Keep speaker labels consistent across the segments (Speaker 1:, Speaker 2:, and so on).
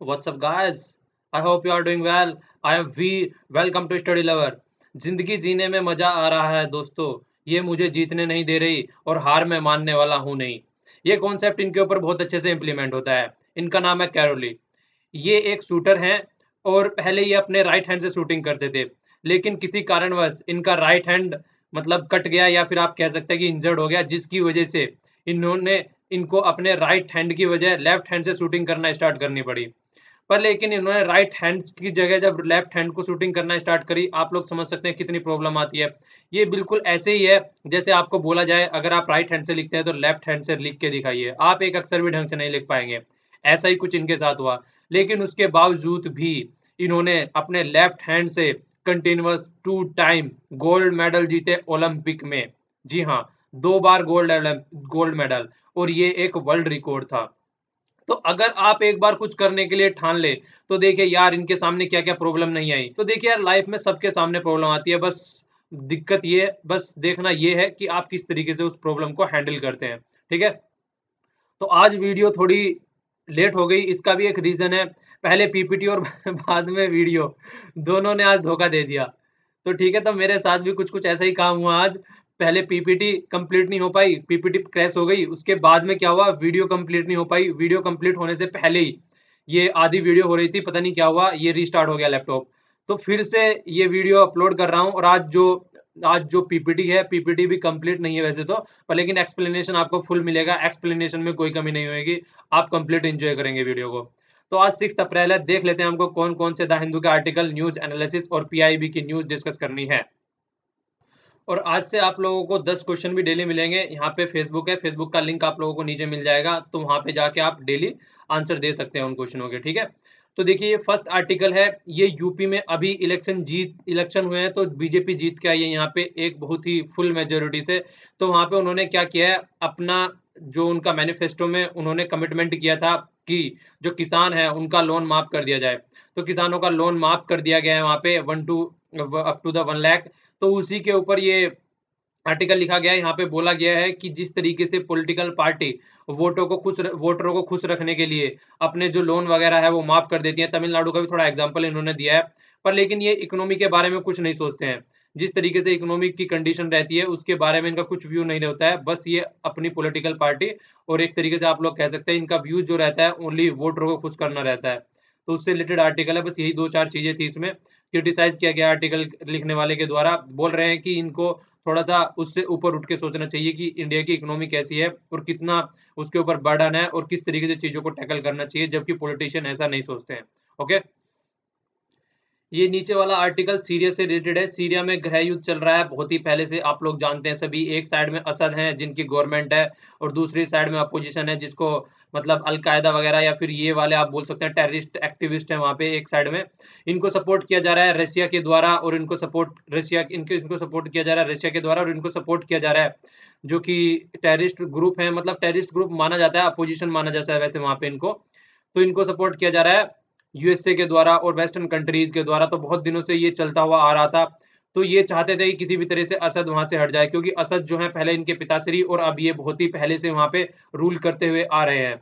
Speaker 1: What's up, guys? I hope you are doing well. I am V. Welcome to Study Lover. जिंदगी जीने में मजा आ रहा है दोस्तों। ये मुझे जीतने नहीं दे रही और हार मैं मानने वाला हूं नहीं। ये कॉन्सेप्ट इनके ऊपर बहुत अच्छे से इम्प्लीमेंट होता है। इनका नाम है कैरोली। ये एक शूटर हैं और पहले ये अपने राइट हैंड से शूटिंग करते थे। लेकिन किसी कारणवश इनका राइट हैंड मतलब कट गया या फिर आप कह सकते हैं कि इंजर्ड हो गया, जिसकी वजह से इन्होंने इनको अपने राइट हैंड की बजाय लेफ्ट हैंड से शूटिंग करना स्टार्ट करनी पड़ी। पर लेकिन इन्होंने राइट हैंड की जगह जब लेफ्ट हैंड को शूटिंग करना स्टार्ट करी, आप लोग समझ सकते हैं कितनी प्रॉब्लम आती है। ये बिल्कुल ऐसे ही है जैसे आपको बोला जाए अगर आप राइट हैंड से लिखते हैं तो लेफ्ट हैंड से लिख के दिखाइए, आप एक अक्षर भी ढंग से नहीं लिख पाएंगे। ऐसा ही कुछ इनके साथ हुआ। लेकिन उसके बावजूद भी इन्होंने अपने लेफ्ट हैंड से कंटिन्यूअस 2 टाइम गोल्ड मेडल जीते ओलंपिक में। जी हाँ, 2 बार गोल्ड मेडल। और ये एक वर्ल्ड रिकॉर्ड था। तो अगर आप एक बार कुछ करने के लिए ठान ले तो देखिए यार इनके सामने क्या क्या प्रॉब्लम नहीं आई। तो देखिए यार लाइफ में सबके सामने प्रॉब्लम आती है, बस दिक्कत ये बस देखना ये है कि आप किस तरीके से उस प्रॉब्लम को हैंडल करते हैं। ठीक है। तो आज वीडियो थोड़ी लेट हो गई, इसका भी एक रीजन है। पहले पीपीटी और बाद में वीडियो, दोनों ने आज धोखा दे दिया। तो ठीक है, तो मेरे साथ भी कुछ कुछ ऐसा ही काम हुआ आज। पहले पीपीटी कंप्लीट नहीं हो पाई, पीपीटी क्रैश हो गई। उसके बाद में क्या हुआ, वीडियो कंप्लीट नहीं हो पाई। वीडियो कंप्लीट होने से पहले ही ये आधी वीडियो हो रही थी, पता नहीं क्या हुआ, ये रीस्टार्ट हो गया लैपटॉप। तो फिर से ये वीडियो अपलोड कर रहा हूँ। और आज जो पीपीटी है, पीपीटी भी कंप्लीट नहीं है वैसे तो, पर लेकिन एक्सप्लेनेशन आपको फुल मिलेगा। एक्सप्लेनेशन में कोई कमी नहीं होगी। आप कंप्लीट एंजॉय करेंगे वीडियो को। तो आज 6 अप्रैल है, देख लेते हैं हमको कौन कौन से द हिंदू के आर्टिकल, न्यूज एनालिसिस और पीआईबी की न्यूज डिस्कस करनी है। और आज से आप लोगों को 10 क्वेश्चन भी डेली मिलेंगे। यहाँ पे फेसबुक है, फेसबुक का लिंक आप लोगों को नीचे मिल जाएगा, तो वहां पे जाके आप डेली आंसर दे सकते हैं उन क्वेश्चनों के। ठीक है। तो देखिए ये फर्स्ट आर्टिकल है। ये यूपी में अभी इलेक्शन हुए हैं, तो बीजेपी जीत के आई है यहाँ पे एक बहुत ही फुल मेजोरिटी से। तो वहां पे उन्होंने क्या किया है, अपना जो उनका मैनिफेस्टो में उन्होंने कमिटमेंट किया था कि जो किसान है उनका लोन माफ कर दिया जाए। तो किसानों का लोन माफ कर दिया गया है वहां पे 1 to 1 लाख। तो उसी के ऊपर ये आर्टिकल लिखा गया है। यहाँ पे बोला गया है कि जिस तरीके से पॉलिटिकल पार्टी वोटरों को खुश रखने के लिए अपने जो लोन वगैरह है वो माफ कर देती है। तमिलनाडु का भी थोड़ा एग्जांपल इन्होंने दिया है। पर लेकिन ये इकोनॉमी के बारे में कुछ नहीं सोचते हैं। जिस तरीके से इकोनॉमिक की कंडीशन रहती है उसके बारे में इनका कुछ व्यू नहीं रहता है। बस ये अपनी पॉलिटिकल पार्टी और एक तरीके से आप लोग कह सकते हैं इनका व्यू जो रहता है ओनली वोटरों को खुश करना रहता है। तो उससे रिलेटेड आर्टिकल है। बस यही दो चार चीजें थी इसमें। क्रिटिसाइज किया गया आर्टिकल लिखने वाले के द्वारा। बोल रहे हैं कि इनको थोड़ा सा उससे ऊपर उठ के सोचना चाहिए कि इंडिया की इकोनॉमी कैसी है और कितना उसके ऊपर बर्डन है और किस तरीके से चीजों को टैकल करना चाहिए, जबकि पॉलिटिशियन ऐसा नहीं सोचते हैं। ओके। ये नीचे वाला आर्टिकल सीरिया से रिलेटेड है। सीरिया में गृह युद्ध चल रहा है बहुत ही पहले से, आप लोग जानते हैं सभी। एक साइड में असद है जिनकी गवर्नमेंट है, और दूसरी साइड में अपोजिशन है जिसको मतलब अलकायदा वगैरह या फिर ये वाले आप बोल सकते हैं टेररिस्ट एक्टिविस्ट है वहां पे एक साइड में। इनको सपोर्ट किया जा रहा है रशिया के द्वारा, और इनको सपोर्ट किया जा रहा है रशिया के द्वारा, और इनको सपोर्ट किया जा रहा है जो कि टेररिस्ट ग्रुप है, मतलब टेररिस्ट ग्रुप माना जाता है, अपोजिशन माना जाता है वैसे वहां पे इनको। तो इनको सपोर्ट किया जा रहा है यूएसए के द्वारा और वेस्टर्न कंट्रीज के द्वारा। तो बहुत दिनों से ये चलता हुआ आ रहा था। तो ये चाहते थे कि किसी भी तरह से असद वहां से हट जाए, क्योंकि असद जो है पहले इनके पिताश्री और अब ये बहुत ही पहले से वहां पे रूल करते हुए आ रहे हैं।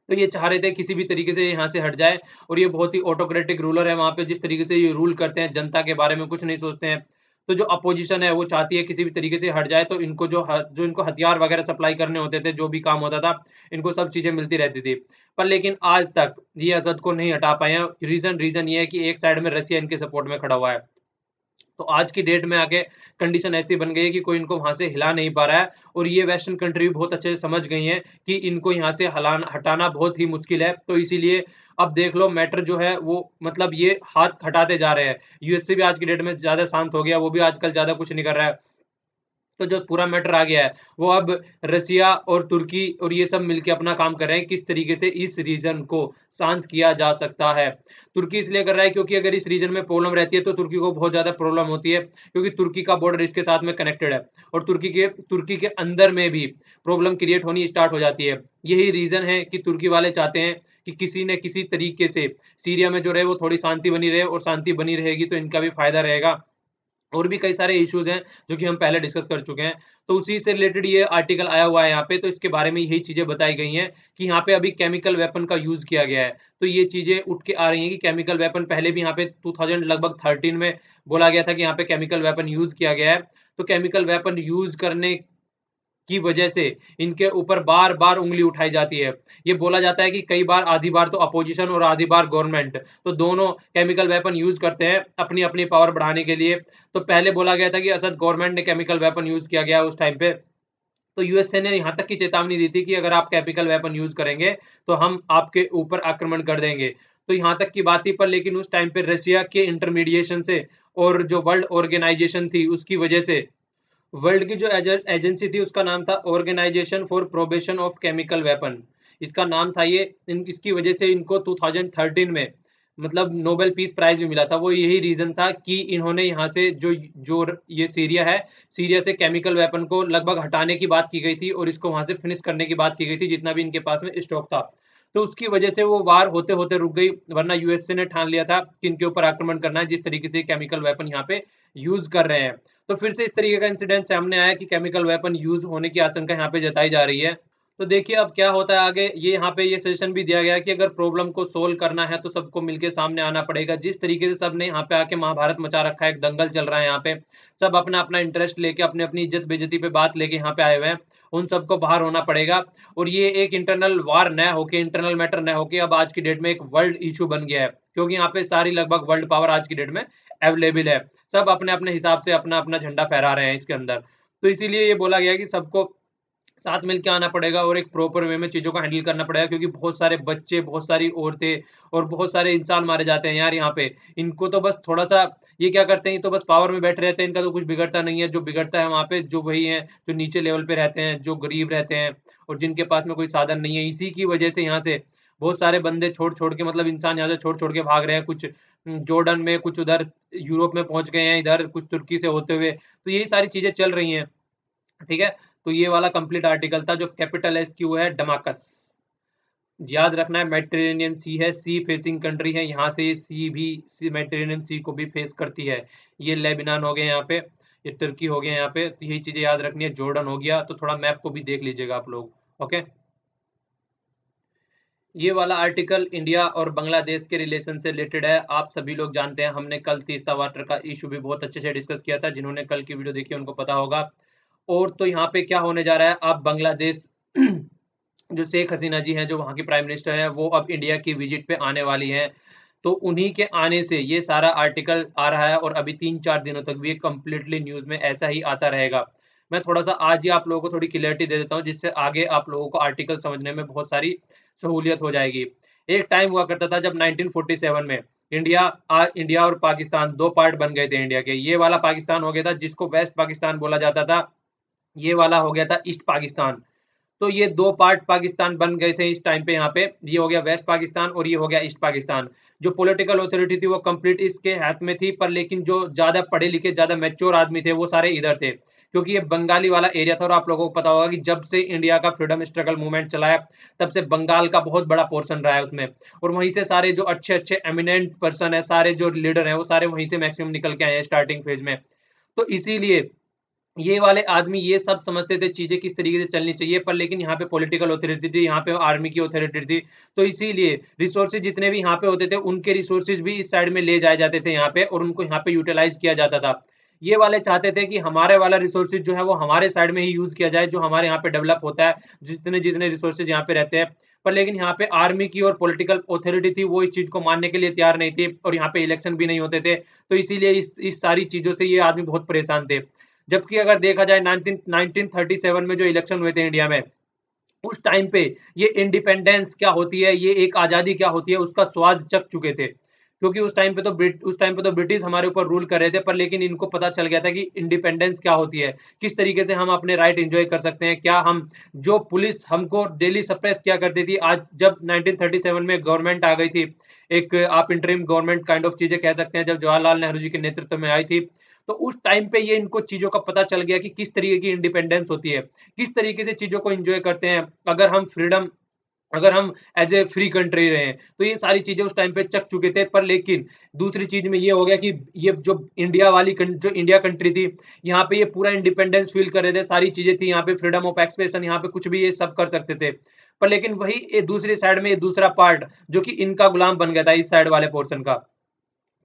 Speaker 1: तो ये चाह रहे थे किसी भी तरीके से यहाँ से हट जाए। और ये बहुत ही ऑटोक्रेटिक रूलर है वहां पे, जिस तरीके से ये रूल करते हैं जनता के बारे में कुछ नहीं सोचते हैं। तो जो अपोजिशन है वो चाहती है किसी भी तरीके से हट जाए, तो इनको जो इनको हथियार वगैरह सप्लाई करने होते थे, जो भी काम होता था, इनको सब चीजें मिलती रहती थी। पर लेकिन आज तक ये असद को नहीं हटा पाए हैं। रीजन ये है कि एक साइड में रसिया इनके सपोर्ट में खड़ा हुआ है। तो आज की डेट में आके कंडीशन ऐसी बन गई है कि कोई इनको वहां से हिला नहीं पा रहा है। और ये वेस्टर्न कंट्री भी बहुत अच्छे से समझ गई हैं कि इनको यहाँ से हटाना बहुत ही मुश्किल है। तो इसीलिए अब देख लो मैटर जो है वो मतलब ये हाथ हटाते जा रहे हैं। यूएसए भी आज की डेट में ज्यादा शांत हो गया, वो भी आजकल ज्यादा कुछ नहीं कर रहा है। तो जो पूरा मैटर आ गया है वो अब रसिया और तुर्की और ये सब मिलके अपना काम कर रहे हैं किस तरीके से इस रीजन को शांत किया जा सकता है। तुर्की इसलिए कर रहा है क्योंकि अगर इस रीजन में प्रॉब्लम रहती है तो तुर्की को बहुत ज्यादा प्रॉब्लम होती है, क्योंकि तुर्की का बॉर्डर इसके साथ में कनेक्टेड है। और तुर्की के अंदर में भी प्रॉब्लम क्रिएट होनी स्टार्ट हो जाती है। यही रीजन है कि तुर्की वाले चाहते हैं कि किसी न किसी तरीके से सीरिया में जो रहे वो थोड़ी शांति बनी रहे, और शांति बनी रहेगी तो इनका भी फायदा रहेगा। और भी कई सारे इश्यूज हैं जो कि हम पहले डिस्कस कर चुके हैं। तो उसी से रिलेटेड ये आर्टिकल आया हुआ है यहाँ पे, तो इसके बारे में यही चीजें बताई गई हैं कि यहाँ पे अभी केमिकल वेपन का यूज किया गया है। तो ये चीजें उठ के आ रही हैं कि केमिकल वेपन पहले भी यहाँ पे 2000 लगभग 13 में बोला गया था कि यहाँ पे केमिकल वेपन यूज किया गया है। तो केमिकल वेपन यूज करने की वजह से इनके ऊपर बार बार उंगली उठाई जाती है। ये बोला जाता है कि कई बार, आधी बार तो अपोजिशन और आधी बार गवर्नमेंट, तो दोनों केमिकल वेपन यूज करते हैं अपनी अपनी पावर बढ़ाने के लिए। तो पहले बोला गया था कि असद गवर्नमेंट ने केमिकल वेपन यूज किया गया उस टाइम पे। तो यूएसए ने यहाँ तक की चेतावनी दी थी कि अगर आप केमिकल वेपन यूज करेंगे तो हम आपके ऊपर आक्रमण कर देंगे। तो यहाँ तक की बात थी, पर लेकिन उस टाइम पे रशिया के इंटरमीडिएशन से और जो वर्ल्ड ऑर्गेनाइजेशन थी उसकी वजह से, वर्ल्ड की जो एजेंसी थी उसका नाम था organisation for probation of chemical weapon, इसका नाम था ये। इसकी वजह से इनको 2013 में मतलब नोबेल पीस प्राइज भी मिला था। वो यही रीजन था कि इन्होंने यहाँ से जो जो ये सीरिया है, सीरिया से केमिकल वेपन को लगभग हटाने की बात की गई थी और इसको वहां से फिनिश करने की बात की गई थी जितना भी इनके पास में स्टॉक था। तो उसकी वजह से वो वार होते होते रुक गई, वरना यूएसए ने ठान लिया था कि इनके ऊपर आक्रमण करना है जिस तरीके से केमिकल वेपन यहाँ पे यूज कर रहे हैं। तो फिर से इस तरीके का इंसिडेंट सामने आया कि केमिकल वेपन यूज होने की आशंका यहाँ पे जताई जा रही है। तो देखिए अब क्या होता है आगे। ये यहाँ पे ये सजेशन भी दिया गया कि अगर प्रॉब्लम को सोल्व करना है तो सबको मिलके सामने आना पड़ेगा। जिस तरीके से सबने यहाँ पे आके महाभारत मचा रखा है, एक दंगल चल रहा है यहाँ पे, सब अपना अपना इंटरेस्ट लेके, अपनी अपनी इज्जत बेइज्जती पे बात लेके यहाँ पे आए हुए हैं, उन सबको बाहर होना पड़ेगा। और ये एक इंटरनल वार न होके, इंटरनल मैटर न होके अब आज की डेट में एक वर्ल्ड इशू बन गया है, क्योंकि यहाँ पे सारी लगभग वर्ल्ड पावर आज की डेट में अवेलेबल है। सब अपने अपने हिसाब से अपना अपना झंडा फहरा रहे हैं इसके अंदर। तो इसीलिए ये बोला गया कि सबको साथ मिलके आना पड़ेगा और एक प्रॉपर वे में चीजों को हैंडल करना पड़ेगा, क्योंकि बहुत सारे बच्चे, बहुत सारी औरतें और बहुत सारे इंसान मारे जाते हैं यार यहाँ पे। इनको तो बस थोड़ा सा, ये क्या करते हैं, ये तो बस पावर में बैठे रहते हैं, इनका तो कुछ बिगड़ता नहीं है। जो बिगड़ता है वहां पे जो वही है जो नीचे लेवल पे रहते हैं, जो गरीब रहते हैं और जिनके पास में कोई साधन नहीं है। इसी की वजह से यहाँ से बहुत सारे बंदे छोड़ छोड़ के, मतलब इंसान यहाँ से छोड़ छोड़ के भाग रहे हैं। कुछ जॉर्डन में, कुछ उधर यूरोप में पहुंच गए हैं, इधर कुछ तुर्की से होते हुए। तो यही सारी चीजें चल रही हैं। ठीक है। तो ये वाला कंप्लीट आर्टिकल था जो कैपिटल एस की वो है डमाकस। याद रखना है मेडिटेरेनियन सी है, सी फेसिंग कंट्री है, यहाँ से सी भी, सी मेडिटेरेनियन सी को भी फेस करती है। ये लेबनान हो गया यहाँ पे, ये तुर्की हो गया यहाँ पे। तो यही चीजें याद रखनी है। जॉर्डन हो गया। तो थोड़ा मैप को भी देख लीजिएगा आप लोग। ओके। ये वाला आर्टिकल इंडिया और बांग्लादेश के रिलेशन से रिलेटेड है। आप सभी लोग जानते हैं, हमने कल तीस्ता वाटर का इशू भी बहुत अच्छे से डिस्कस किया था। जिन्होंने कल की वीडियो देखी उनको पता होगा। और तो यहाँ पे क्या होने जा रहा है, अब बांग्लादेश जो शेख हसीना जी हैं, जो वहाँ की प्राइम मिनिस्टर हैं, वो अब इंडिया की विजिट पे आने वाली हैं। तो उन्हीं के आने से ये सारा आर्टिकल आ रहा है और अभी 3-4 दिनों तक भी ये कंप्लीटली न्यूज में ऐसा ही आता रहेगा। मैं थोड़ा सा आज ही आप लोगों को थोड़ी क्लियरिटी दे देता हूँ, जिससे आगे आप लोगों को आर्टिकल समझने में बहुत सारी सहूलियत हो जाएगी। एक टाइम हुआ करता था जब 1947 में इंडिया और पाकिस्तान दो पार्ट बन गए थे इंडिया के। ये वाला पाकिस्तान हो गया था जिसको वेस्ट पाकिस्तान बोला जाता था, ये वाला हो गया था ईस्ट पाकिस्तान। तो ये दो पार्ट पाकिस्तान बन गए थे इस टाइम पे। यहाँ पे ये हो गया वेस्ट पाकिस्तान और ये हो गया ईस्ट पाकिस्तान। जो पॉलिटिकल अथॉरिटी थी वो कंप्लीट इसके हाथ में थी, पर लेकिन जो ज्यादा पढ़े लिखे, ज्यादा मैच्योर आदमी थे वो सारे इधर थे, क्योंकि ये बंगाली वाला एरिया था। और आप लोगों को पता होगा कि जब से इंडिया का फ्रीडम स्ट्रगल मूवमेंट चला है, तब से बंगाल का बहुत बड़ा पोर्शन रहा है उसमें। और वहीं से सारे जो अच्छे अच्छे एमिनेंट पर्सन है, सारे जो लीडर हैं, वो सारे वहीं से मैक्सिमम निकल के आए हैं स्टार्टिंग फेज में। तो इसीलिए ये वाले आदमी ये सब समझते थे चीजें किस तरीके से चलनी चाहिए, पर लेकिन यहाँ पे पॉलिटिकल अथॉरिटी थी, यहाँ पे आर्मी की अथॉरिटी थी। तो इसीलिए रिसोर्सेज जितने भी यहाँ पे होते थे, उनके रिसोर्सेज भी इस साइड में ले जाए जाते थे यहाँ पे, और उनको यहाँ पे यूटिलाइज किया जाता था। ये वाले चाहते थे कि हमारे वाला रिसोर्सेज जो है वो हमारे साइड में ही यूज किया जाए, जो हमारे यहाँ पे डेवलप होता है, जितने जितने रिसोर्सेज यहाँ पे रहते हैं। पर लेकिन यहाँ पे आर्मी की और पॉलिटिकल अथॉरिटी थी, वो इस चीज को मानने के लिए तैयार नहीं थी, और यहाँ पे इलेक्शन भी नहीं होते थे। तो इसीलिए इस सारी चीजों से ये आदमी बहुत परेशान थे। जबकि अगर देखा जाए 1937 में जो इलेक्शन हुए थे इंडिया में, उस टाइम पे ये इंडिपेंडेंस क्या होती है, ये एक आजादी क्या होती है, उसका स्वाद चख चुके थे। क्योंकि उस टाइम पे तो ब्रिटिश हमारे ऊपर रूल कर रहे थे, पर लेकिन इनको पता चल गया था कि इंडिपेंडेंस क्या होती है, किस तरीके से हम अपने राइट एंजॉय कर सकते हैं। क्या हम, जो पुलिस हमको डेली सप्रेस किया करती थी, आज जब 1937 में गवर्नमेंट आ गई थी, एक आप इंटरिम गवर्नमेंट काइंड ऑफ चीजें कह सकते हैं, जब जवाहरलाल नेहरू जी के नेतृत्व में आई थी, तो उस टाइम पे ये इनको चीजों का पता चल गया कि किस तरीके की इंडिपेंडेंस होती है, किस तरीके से चीजों को एंजॉय करते हैं। अगर हम फ्रीडम अगर हम एज ए फ्री कंट्री रहे, तो ये सारी चीजें उस टाइम पे चक चुके थे। पर लेकिन दूसरी चीज में ये हो गया कि ये जो इंडिया वाली जो इंडिया कंट्री थी, यहाँ पे ये पूरा इंडिपेंडेंस फील कर रहे थे, सारी चीजें थी यहाँ पे, फ्रीडम ऑफ एक्सप्रेशन, यहाँ पे कुछ भी ये सब कर सकते थे। पर लेकिन वही ये दूसरी साइड में ये दूसरा पार्ट जो कि इनका गुलाम बन गया था इस साइड वाले पोर्शन का।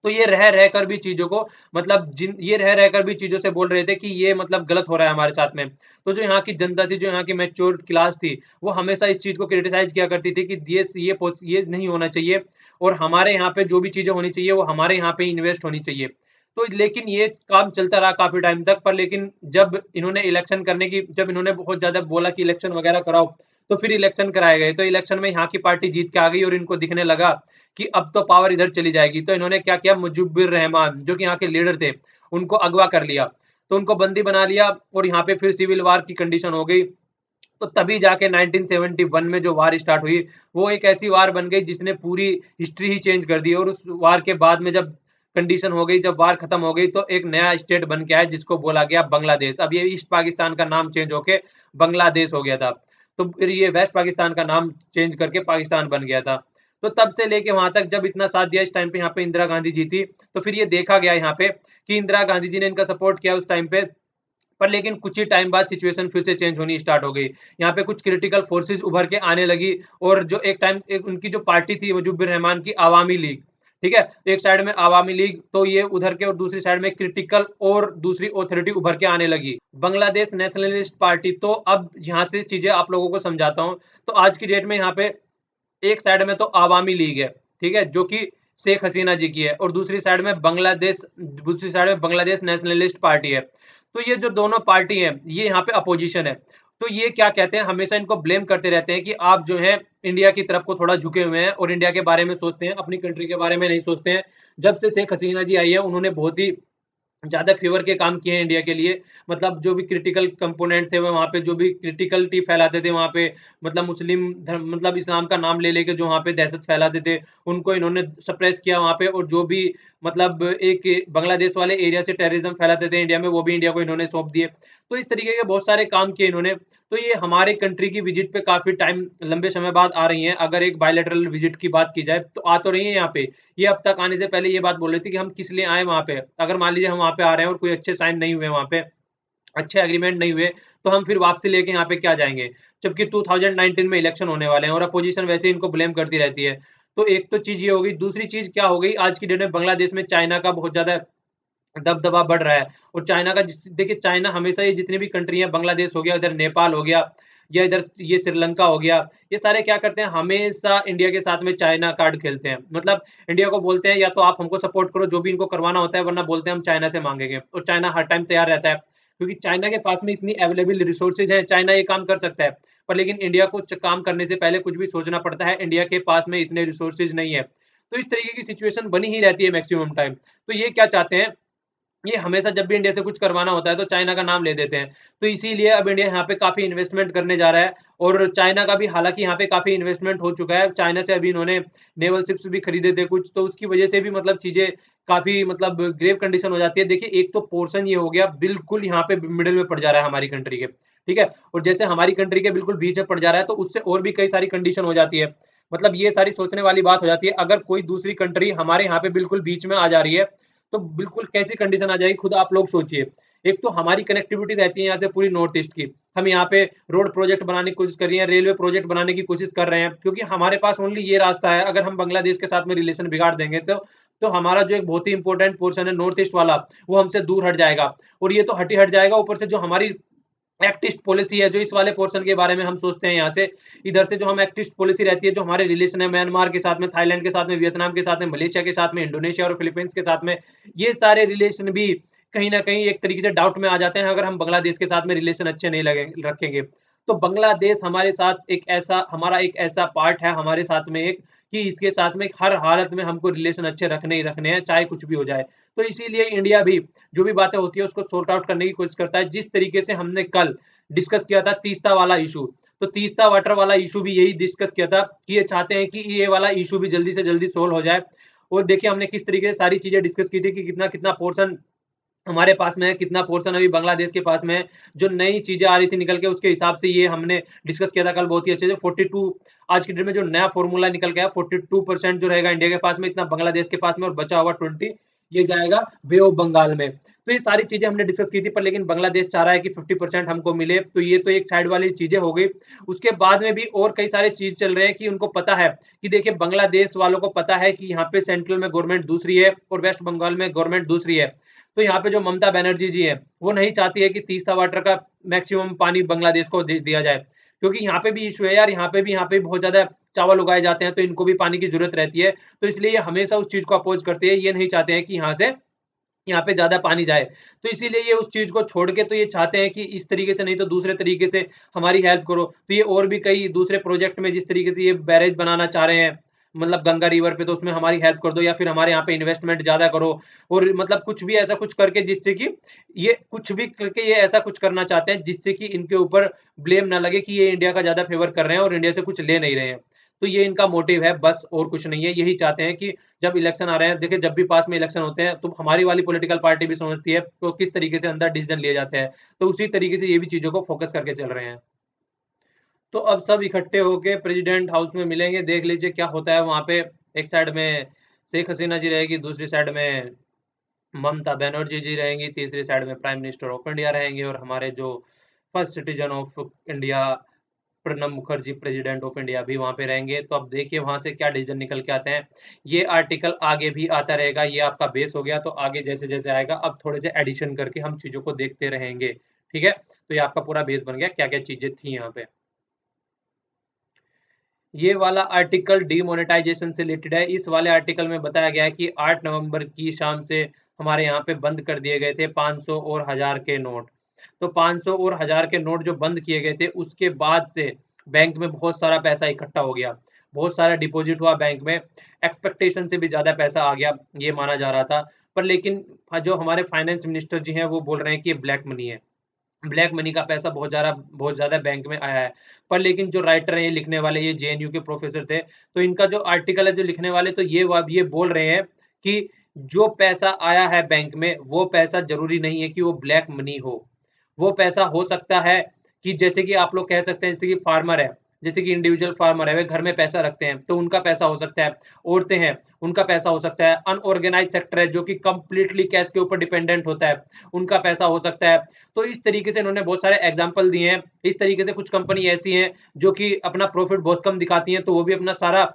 Speaker 1: तो ये रह रहकर भी चीजों को, मतलब जिन ये रह रहकर भी चीजों से बोल रहे थे कि ये मतलब गलत हो रहा है हमारे साथ में। तो जो यहाँ की जनता थी, जो यहाँ की मैच्योर क्लास थी, वो हमेशा इस चीज को क्रिटिसाइज किया करती थी कि ये नहीं होना चाहिए, और हमारे यहाँ पे जो भी चीजें होनी चाहिए वो हमारे यहाँ पे इन्वेस्ट होनी चाहिए। तो लेकिन ये काम चलता रहा काफी टाइम तक। पर लेकिन जब इन्होंने बहुत ज्यादा बोला कि इलेक्शन वगैरह कराओ, तो फिर इलेक्शन कराए गए। तो इलेक्शन में यहाँ की पार्टी जीत के आ गई और इनको दिखने लगा कि अब तो पावर इधर चली जाएगी। तो इन्होंने क्या किया, मुजिबुर रहमान जो कि यहाँ के लीडर थे, उनको अगवा कर लिया। तो उनको बंदी बना लिया और यहाँ पे फिर सिविल वार की कंडीशन हो गई। तो तभी जाके 1971 में जो वार स्टार्ट हुई, वो एक ऐसी वार बन गई जिसने पूरी हिस्ट्री ही चेंज कर दी। और उस वार के बाद में जब कंडीशन हो गई, जब वार खत्म हो गई, तो एक नया स्टेट बन के आया जिसको बोला गया बांग्लादेश। अब ये ईस्ट पाकिस्तान का नाम चेंज होके बांग्लादेश हो गया था। तो फिर ये वेस्ट पाकिस्तान का नाम चेंज करके पाकिस्तान बन गया था। तो तब से लेके वहां तक जब इतना साथ दिया, इस टाइम पे यहाँ पे इंदिरा गांधी जी थी, तो फिर ये देखा गया यहाँ पे कि इंदिरा गांधी जी ने इनका सपोर्ट किया उस टाइम पे। पर लेकिन कुछ ही टाइम बाद सिचुएशन फिर से चेंज होनी स्टार्ट हो गई। यहाँ पे कुछ क्रिटिकल फोर्सेस उभर के आने लगी, और जो एक उनकी जो पार्टी थी मुजीबुर रहमान की, आवामी लीग, ठीक है, एक साइड में आवामी लीग, तो ये उधर के, और दूसरी साइड में क्रिटिकल और दूसरी ऑथोरिटी उभर के आने लगी, बांग्लादेश नेशनलिस्ट पार्टी। तो अब यहाँ से चीजें आप लोगों को समझाता हूँ। तो आज की डेट में यहाँ पे एक साइड में तो आवामी लीग है, ठीक है, जो कि शेख हसीना जी की है, और दूसरी साइड में बांग्लादेश नेशनलिस्ट पार्टी है। तो ये जो दोनों पार्टी है, ये यहाँ पे अपोजिशन है। तो ये क्या कहते हैं, हमेशा इनको ब्लेम करते रहते हैं कि आप जो है इंडिया की तरफ को थोड़ा झुके हुए हैं और इंडिया के बारे में सोचते हैं, अपनी कंट्री के बारे में नहीं सोचते हैं। जब से शेख हसीना जी आई है, उन्होंने बहुत ही ज़्यादा फेवर के काम किए हैं इंडिया के लिए। मतलब जो भी क्रिटिकल कंपोनेंट्स थे, वो वहाँ पे जो भी क्रिटिकलिटी फैलाते थे वहाँ पे, मतलब मुस्लिम धर्म, मतलब इस्लाम का नाम ले लेके जो वहाँ पे दहशत फैलाते थे, उनको इन्होंने सप्रेस किया वहाँ पे। और जो भी मतलब एक बांग्लादेश वाले एरिया से टेररिज्म फैलाते थे इंडिया में, वो भी इंडिया को इन्होंने सौंप दिए। तो इस तरीके के बहुत सारे काम किए इन्होंने। तो ये हमारे कंट्री की विजिट पे काफ़ी टाइम, लंबे समय बाद आ रही हैं। अगर एक बायलैटरल विजिट की बात की जाए, तो आ तो रही है यहाँ पे। ये अब तक आने से पहले ये बात बोल रही थी कि हम किस लिए आए वहाँ पे। अगर मान लीजिए हम वहाँ पे आ रहे हैं और कोई अच्छे साइन नहीं हुए वहाँ पे, अच्छे एग्रीमेंट नहीं हुए, तो हम फिर वापसी लेके यहाँ पे क्या जाएंगे। जबकि 2019 में इलेक्शन होने वाले हैं और अपोजिशन वैसे ही इनको ब्लेम करती रहती है। तो एक तो चीज ये हो गई, दूसरी चीज क्या हो गई, आज की डेट में बांग्लादेश में चाइना का बहुत ज्यादा दबदबा बढ़ रहा है। और चाइना का देखिए, चाइना हमेशा, ये जितनी भी कंट्री है, बांग्लादेश हो गया, इधर नेपाल हो गया, या इधर ये श्रीलंका हो गया, ये सारे क्या करते हैं, हमेशा इंडिया के साथ में चाइना कार्ड खेलते हैं। मतलब इंडिया को बोलते हैं या तो आप हमको सपोर्ट करो जो भी इनको करवाना होता है, वरना बोलते हैं हम चाइना से मांगेंगे। और चाइना हर टाइम तैयार रहता है, क्योंकि चाइना के पास में इतनी अवेलेबल रिसोर्सेज है, चाइना ये काम कर सकता है। पर लेकिन इंडिया को काम करने से पहले कुछ भी सोचना पड़ता है, इंडिया के पास में इतने रिसोर्सेज नहीं है। तो इस तरीके की सिचुएशन बनी ही रहती है मैक्सिमम टाइम। तो ये क्या चाहते हैं, ये हमेशा जब भी इंडिया से कुछ करवाना होता है तो चाइना का नाम ले देते हैं। तो इसीलिए अब इंडिया यहाँ पे काफ़ी इन्वेस्टमेंट करने जा रहा है। और चाइना का भी हालाँकि यहाँ पे काफ़ी इन्वेस्टमेंट हो चुका है। चाइना से अभी इन्होंने नेवल शिप्स भी खरीदे थे कुछ, तो उसकी वजह से भी मतलब चीज़ें काफ़ी मतलब ग्रेव कंडीशन हो जाती है। देखिए, एक तो पोर्शन ये हो गया बिल्कुल यहाँ पे मिडल में पड़ जा रहा है हमारी कंट्री के, ठीक है? और जैसे हमारी कंट्री के बिल्कुल बीच में पड़ जा रहा है, तो उससे और भी कई सारी कंडीशन हो जाती है। मतलब ये सारी सोचने वाली बात हो जाती है, अगर कोई दूसरी कंट्री हमारे यहाँ पे बिल्कुल बीच में आ जा रही है, तो बिल्कुल कैसी कंडीशन आ जाएगी, खुद आप लोग सोचिए। एक तो हमारी कनेक्टिविटी रहती है यहाँ से पूरी नॉर्थ ईस्ट की, हम यहाँ पे रोड प्रोजेक्ट बनाने की कोशिश कर रहे हैं, रेलवे प्रोजेक्ट बनाने की कोशिश कर रहे हैं, क्योंकि हमारे पास ओनली ये रास्ता है। अगर हम बांग्लादेश के साथ में रिलेशन बिगाड़ देंगे, तो हमारा जो एक बहुत ही इंपॉर्टेंट पोर्शन है नॉर्थ ईस्ट वाला, वो हमसे दूर हट जाएगा। और ये तो हट ही हट जाएगा, ऊपर से जो हमारी एक्टिस्ट पॉलिसी है, जो इस वाले पोर्शन के बारे में हम सोचते हैं यहाँ से, इधर से जो हम एक्टिस्ट पॉलिसी रहती है, जो हमारे रिलेशन है म्यांमार के साथ में, थाईलैंड के साथ में, वियतनाम के साथ में, मलेशिया के साथ में, इंडोनेशिया और फिलीपींस के साथ में, ये सारे रिलेशन भी कहीं ना कहीं एक तरीके से डाउट में आ जाते हैं अगर हम बांग्लादेश के साथ में रिलेशन अच्छे नहीं लगे रखेंगे। तो बांग्लादेश हमारे साथ एक ऐसा, हमारा एक ऐसा पार्ट है हमारे साथ में एक, कि इसके साथ में हर हालत में हमको रिलेशन अच्छे रखने ही रखने हैं, चाहे कुछ भी हो जाए। तो इसीलिए इंडिया भी जो भी बातें होती है उसको सॉर्ट आउट करने की कोशिश करता है। जिस तरीके से हमने कल डिस्कस किया था तीस्ता वाला इशू, तो तीस्ता वाटर वाला इशू भी यही डिस्कस किया था कि ये चाहते हैं कि ये वाला इशू भी जल्दी से जल्दी सोल्व हो जाए। और देखिए, हमने किस तरीके से सारी चीजें डिस्कस की थी कि कितना कितना पोर्शन हमारे पास में है, कितना पोर्शन अभी बांग्लादेश के पास में है, जो नई चीजें आ रही थी निकल के, उसके हिसाब से ये हमने डिस्कस किया था कल बहुत ही अच्छे से। 42 आज की डेट में जो नया फॉर्मूला निकल गया, 42% जो रहेगा इंडिया के पास में, इतना बांग्लादेश के पास में, और बचा हुआ 20 ये जाएगा बे ऑफ बंगाल में। तो ये सारी चीजें हमने डिस्कस की थी, पर लेकिन बांग्लादेश चाह रहा है कि 50% हमको मिले, तो ये तो एक साइड वाली चीजें हो गई। उसके बाद में भी और कई सारे चीज चल रहे हैं कि उनको पता है कि देखिए बांग्लादेश वालों को पता है कि यहाँ पे सेंट्रल में गवर्नमेंट दूसरी है और वेस्ट बंगाल में गवर्नमेंट दूसरी है। तो यहाँ पे जो ममता बनर्जी जी है, वो नहीं चाहती है कि तीस्ता वाटर का मैक्सिमम पानी बांग्लादेश को दिया जाए, क्योंकि यहाँ पे भी इशू है यार, यहाँ पे भी बहुत ज्यादा चावल उगाए जाते हैं, तो इनको भी पानी की जरूरत रहती है। तो इसलिए ये हमेशा उस चीज को अपोज करते हैं, ये नहीं चाहते हैं कि यहाँ पे ज्यादा पानी जाए। तो इसीलिए ये उस चीज को छोड़ के तो ये चाहते हैं कि इस तरीके से नहीं तो दूसरे तरीके से हमारी हेल्प करो। तो ये और भी कई दूसरे प्रोजेक्ट में जिस तरीके से ये बैरेज बनाना चाह रहे हैं, मतलब गंगा रिवर पे, तो उसमें हमारी हेल्प कर दो, या फिर हमारे यहाँ पे इन्वेस्टमेंट ज्यादा करो। और मतलब कुछ भी ऐसा कुछ करके जिससे कि ये कुछ भी करके ये ऐसा कुछ करना चाहते हैं जिससे कि इनके ऊपर ब्लेम ना लगे कि ये इंडिया का ज्यादा फेवर कर रहे हैं और इंडिया से कुछ ले नहीं रहे हैं। तो ये इनका मोटिव है बस, और कुछ नहीं है। यही चाहते हैं कि जब इलेक्शन आ रहे हैं, देखिए जब भी पास में इलेक्शन होते हैं तो हमारी वाली पॉलिटिकल पार्टी भी समझती है तो किस तरीके से अंदर डिसीजन लिए जाते हैं, तो उसी तरीके से ये भी चीजों को फोकस करके चल रहे हैं। तो अब सब इकट्ठे होके प्रेसिडेंट हाउस में मिलेंगे, देख लीजिए क्या होता है वहां पे। एक साइड में शेख हसीना जी रहेगी, दूसरी साइड में ममता बनर्जी जी रहेंगी, तीसरी साइड में प्राइम मिनिस्टर ऑफ इंडिया रहेंगे, और हमारे जो first citizen of India Pranab Mukherjee president of India भी वहां पे रहेंगे। तो अब देखिए वहां से क्या डिसीजन निकल के आते हैं। ये आर्टिकल आगे भी आता रहेगा, ये आपका बेस हो गया, तो आगे जैसे जैसे आएगा अब थोड़े से एडिशन करके हम चीजों को देखते रहेंगे। ठीक है, तो ये आपका पूरा बेस बन गया क्या क्या चीजें थी यहाँ पे। ये वाला आर्टिकल डीमोनेटाइजेशन से रिलेटेड है। इस वाले आर्टिकल में बताया गया है कि 8 नवंबर की शाम से हमारे यहाँ पे बंद कर दिए गए थे 500 और 1000 के नोट। तो 500 और 1000 के नोट जो बंद किए गए थे, उसके बाद से बैंक में बहुत सारा पैसा इकट्ठा हो गया, बहुत सारा डिपॉजिट हुआ बैंक में, एक्सपेक्टेशन से भी ज्यादा पैसा आ गया, ये माना जा रहा था। पर लेकिन जो हमारे फाइनेंस मिनिस्टर जी हैं वो बोल रहे हैं कि ये ब्लैक मनी है, ब्लैक मनी का पैसा बहुत ज्यादा बैंक में आया है। पर लेकिन जो राइटर हैं, ये लिखने वाले, ये जेएनयू के प्रोफेसर थे, तो इनका जो आर्टिकल है जो लिखने वाले, तो ये बोल रहे हैं कि जो पैसा आया है बैंक में, वो पैसा जरूरी नहीं है कि वो ब्लैक मनी हो। वो पैसा हो सकता है कि जैसे कि आप लोग कह सकते हैं, जैसे कि फार्मर है, जैसे कि इंडिविजुअल फार्मर है, वे घर में पैसा रखते हैं तो उनका पैसा हो सकता है। औरतें हैं, उनका पैसा हो सकता है। अनऑर्गेनाइज सेक्टर है जो कि कंप्लीटली कैश के ऊपर डिपेंडेंट होता है, उनका पैसा हो सकता है। तो इस तरीके से इन्होंने बहुत सारे एग्जाम्पल दिए हैं। इस तरीके से कुछ कंपनी ऐसी हैं जो कि अपना प्रॉफिट बहुत कम दिखाती हैं, तो वो भी अपना सारा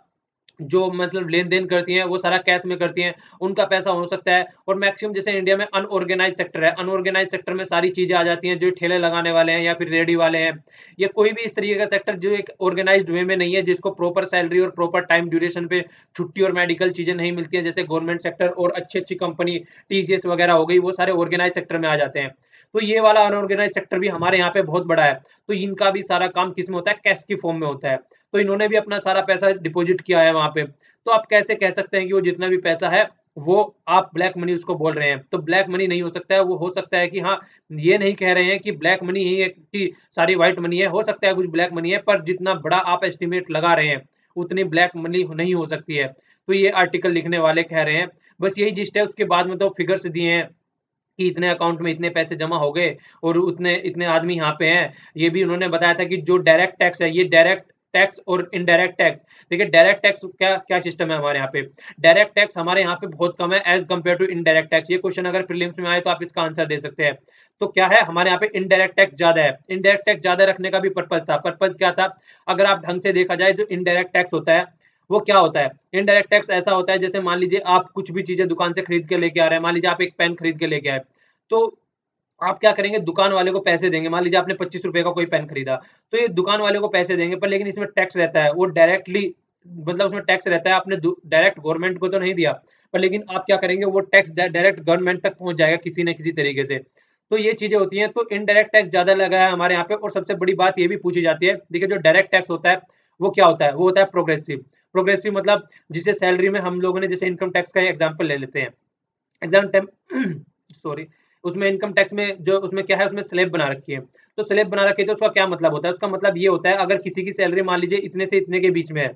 Speaker 1: जो मतलब लेन देन करती हैं वो सारा कैश में करती हैं, उनका पैसा हो सकता है। और मैक्सिमम जैसे इंडिया में अनऑर्गेनाइज सेक्टर है, अनऑर्गेनाइज सेक्टर में सारी चीजें आ जाती हैं, जो ठेले लगाने वाले हैं या फिर रेडी वाले हैं, या कोई भी इस तरीके का सेक्टर जो एक ऑर्गेनाइज्ड वे में नहीं है, जिसको प्रॉपर सैलरी और प्रॉपर टाइम ड्यूरेशन पे छुट्टी और मेडिकल चीजें नहीं मिलती है, जैसे गवर्नमेंट सेक्टर और अच्छी अच्छी कंपनी टीसीएस वगैरह हो गई, वो सारे ऑर्गेनाइज सेक्टर में आ जाते हैं। तो ये वाला अनऑर्गेनाइज सेक्टर भी हमारे यहाँ पे बहुत बड़ा है। तो इनका भी सारा काम किस में होता है, कैश की फॉर्म में होता है। तो इन्होंने भी अपना सारा पैसा डिपॉजिट किया है वहां पे। तो आप कैसे कह सकते हैं कि वो जितना भी पैसा है वो आप ब्लैक मनी उसको बोल रहे हैं? तो ब्लैक मनी नहीं हो सकता है, वो हो सकता है कि हाँ, ये नहीं कह रहे हैं कि ब्लैक मनी ही है कि सारी व्हाइट मनी है, हो सकता है कुछ ब्लैक मनी है, पर जितना बड़ा आप एस्टिमेट लगा रहे हैं उतनी ब्लैक मनी नहीं हो सकती है। तो ये आर्टिकल लिखने वाले कह रहे हैं, बस यही जिस्ट है। उसके बाद में तो फिगर्स दिए हैं कि इतने अकाउंट में इतने पैसे जमा हो गए और उतने इतने आदमी यहाँ पे हैं। ये भी उन्होंने बताया था कि जो डायरेक्ट टैक्स है, ये डायरेक्ट टैक्स और इनडायरेक्ट टैक्स, देखिए डायरेक्ट टैक्स क्या क्या सिस्टम है हमारे यहाँ पे। डायरेक्ट टैक्स हमारे यहाँ पे बहुत कम है as compared to indirect tax. ये क्वेश्चन अगर प्रीलिम्स में आए तो आप इसका आंसर दे सकते हैं। तो क्या है, हमारे यहाँ पे इनडायरेक्ट टैक्स ज्यादा है। इनडायरेक्ट टैक्स ज्यादा रखने का भी पर्पज था। पर्पज क्या था, अगर आप ढंग से देखा जाए, जो इनडायरेक्ट टैक्स होता है वो क्या होता है। इनडायरेक्ट टैक्स ऐसा होता है, जैसे मान लीजिए आप कुछ भी चीजें दुकान से खरीद के लेके आ रहे हैं, मान लीजिए आप एक पेन खरीद के लेके आए, तो आप क्या करेंगे, दुकान वाले को पैसे देंगे। मान लीजिए आपने 25 रुपए का कोई पेन खरीदा, तो ये दुकान वाले को पैसे देंगे, पर लेकिन इसमें टैक्स रहता है, वो डायरेक्टली मतलब उसमें टैक्स रहता है, आपने डायरेक्ट गवर्नमेंट को तो नहीं दिया, पर लेकिन आप क्या करेंगे, वो टैक्स डायरेक्ट गवर्नमेंट तक पहुंच जाएगा किसी न किसी तरीके से। तो ये चीजें होती हैं। तो इनडायरेक्ट टैक्स ज्यादा लगा है हमारे यहाँ पे। और सबसे बड़ी बात ये भी पूछी जाती है, देखिए जो डायरेक्ट टैक्स होता है वो क्या होता है, वो होता है प्रोग्रेसिव। प्रोग्रेसिव मतलब जिसे सैलरी में हम लोगों ने जैसे इनकम टैक्स का एग्जाम्पल ले लेते हैं, एग्जाम सॉरी, उसमें इनकम टैक्स में जो उसमें क्या है, उसमें स्लैब बना रखी है। तो स्लैब बना रखी है तो उसका क्या मतलब होता है, उसका मतलब ये होता है अगर किसी की सैलरी मान लीजिए इतने से इतने के बीच में है,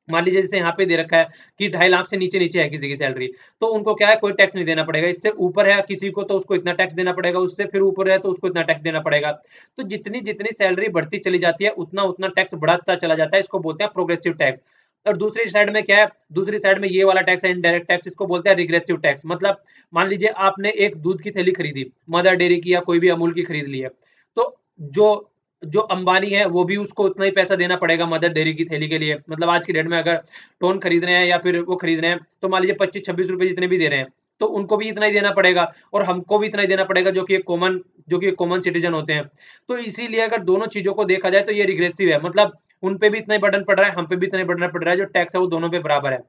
Speaker 1: मान लीजिए जैसे यहाँ पे दे रखा है कि 2.5 लाख से नीचे नीचे है किसी की सैलरी, तो उनको क्या है, कोई टैक्स नहीं देना पड़ेगा। इससे ऊपर है किसी को तो उसको इतना टैक्स देना पड़ेगा, उससे फिर ऊपर है तो उसको इतना टैक्स देना पड़ेगा। तो जितनी जितनी सैलरी बढ़ती चली जाती है उतना उतना टैक्स बढ़ता चला जाता है, इसको बोलते हैं प्रोग्रेसिव टैक्स। और दूसरी साइड में क्या है, दूसरी साइड में ये वाला टैक्स है इनडायरेक्ट टैक्स, इसको बोलते हैं रिग्रेसिव टैक्स। मतलब मान लीजिए आपने एक दूध की थैली खरीदी, मदर डेयरी की या कोई भी अमूल की खरीद ली है, तो जो जो अंबानी है वो भी उसको उतना ही पैसा देना पड़ेगा मदर डेयरी की थैली के लिए। मतलब आज की डेट में अगर टोन खरीद रहे हैं या फिर वो खरीद रहे हैं, तो मान लीजिए 25-26 रुपए जितने भी दे रहे हैं, तो उनको भी इतना ही देना पड़ेगा और हमको भी इतना ही देना पड़ेगा, जो कि कॉमन सिटीजन होते हैं। तो इसीलिए अगर दोनों चीजों को देखा जाए तो ये रिग्रेसिव है, मतलब उन पे भी इतना ही बर्डन पड़ रहा है, हम पे भी इतना ही बर्डन पड़ रहा है, जो टैक्स है वो दोनों पे बराबर है।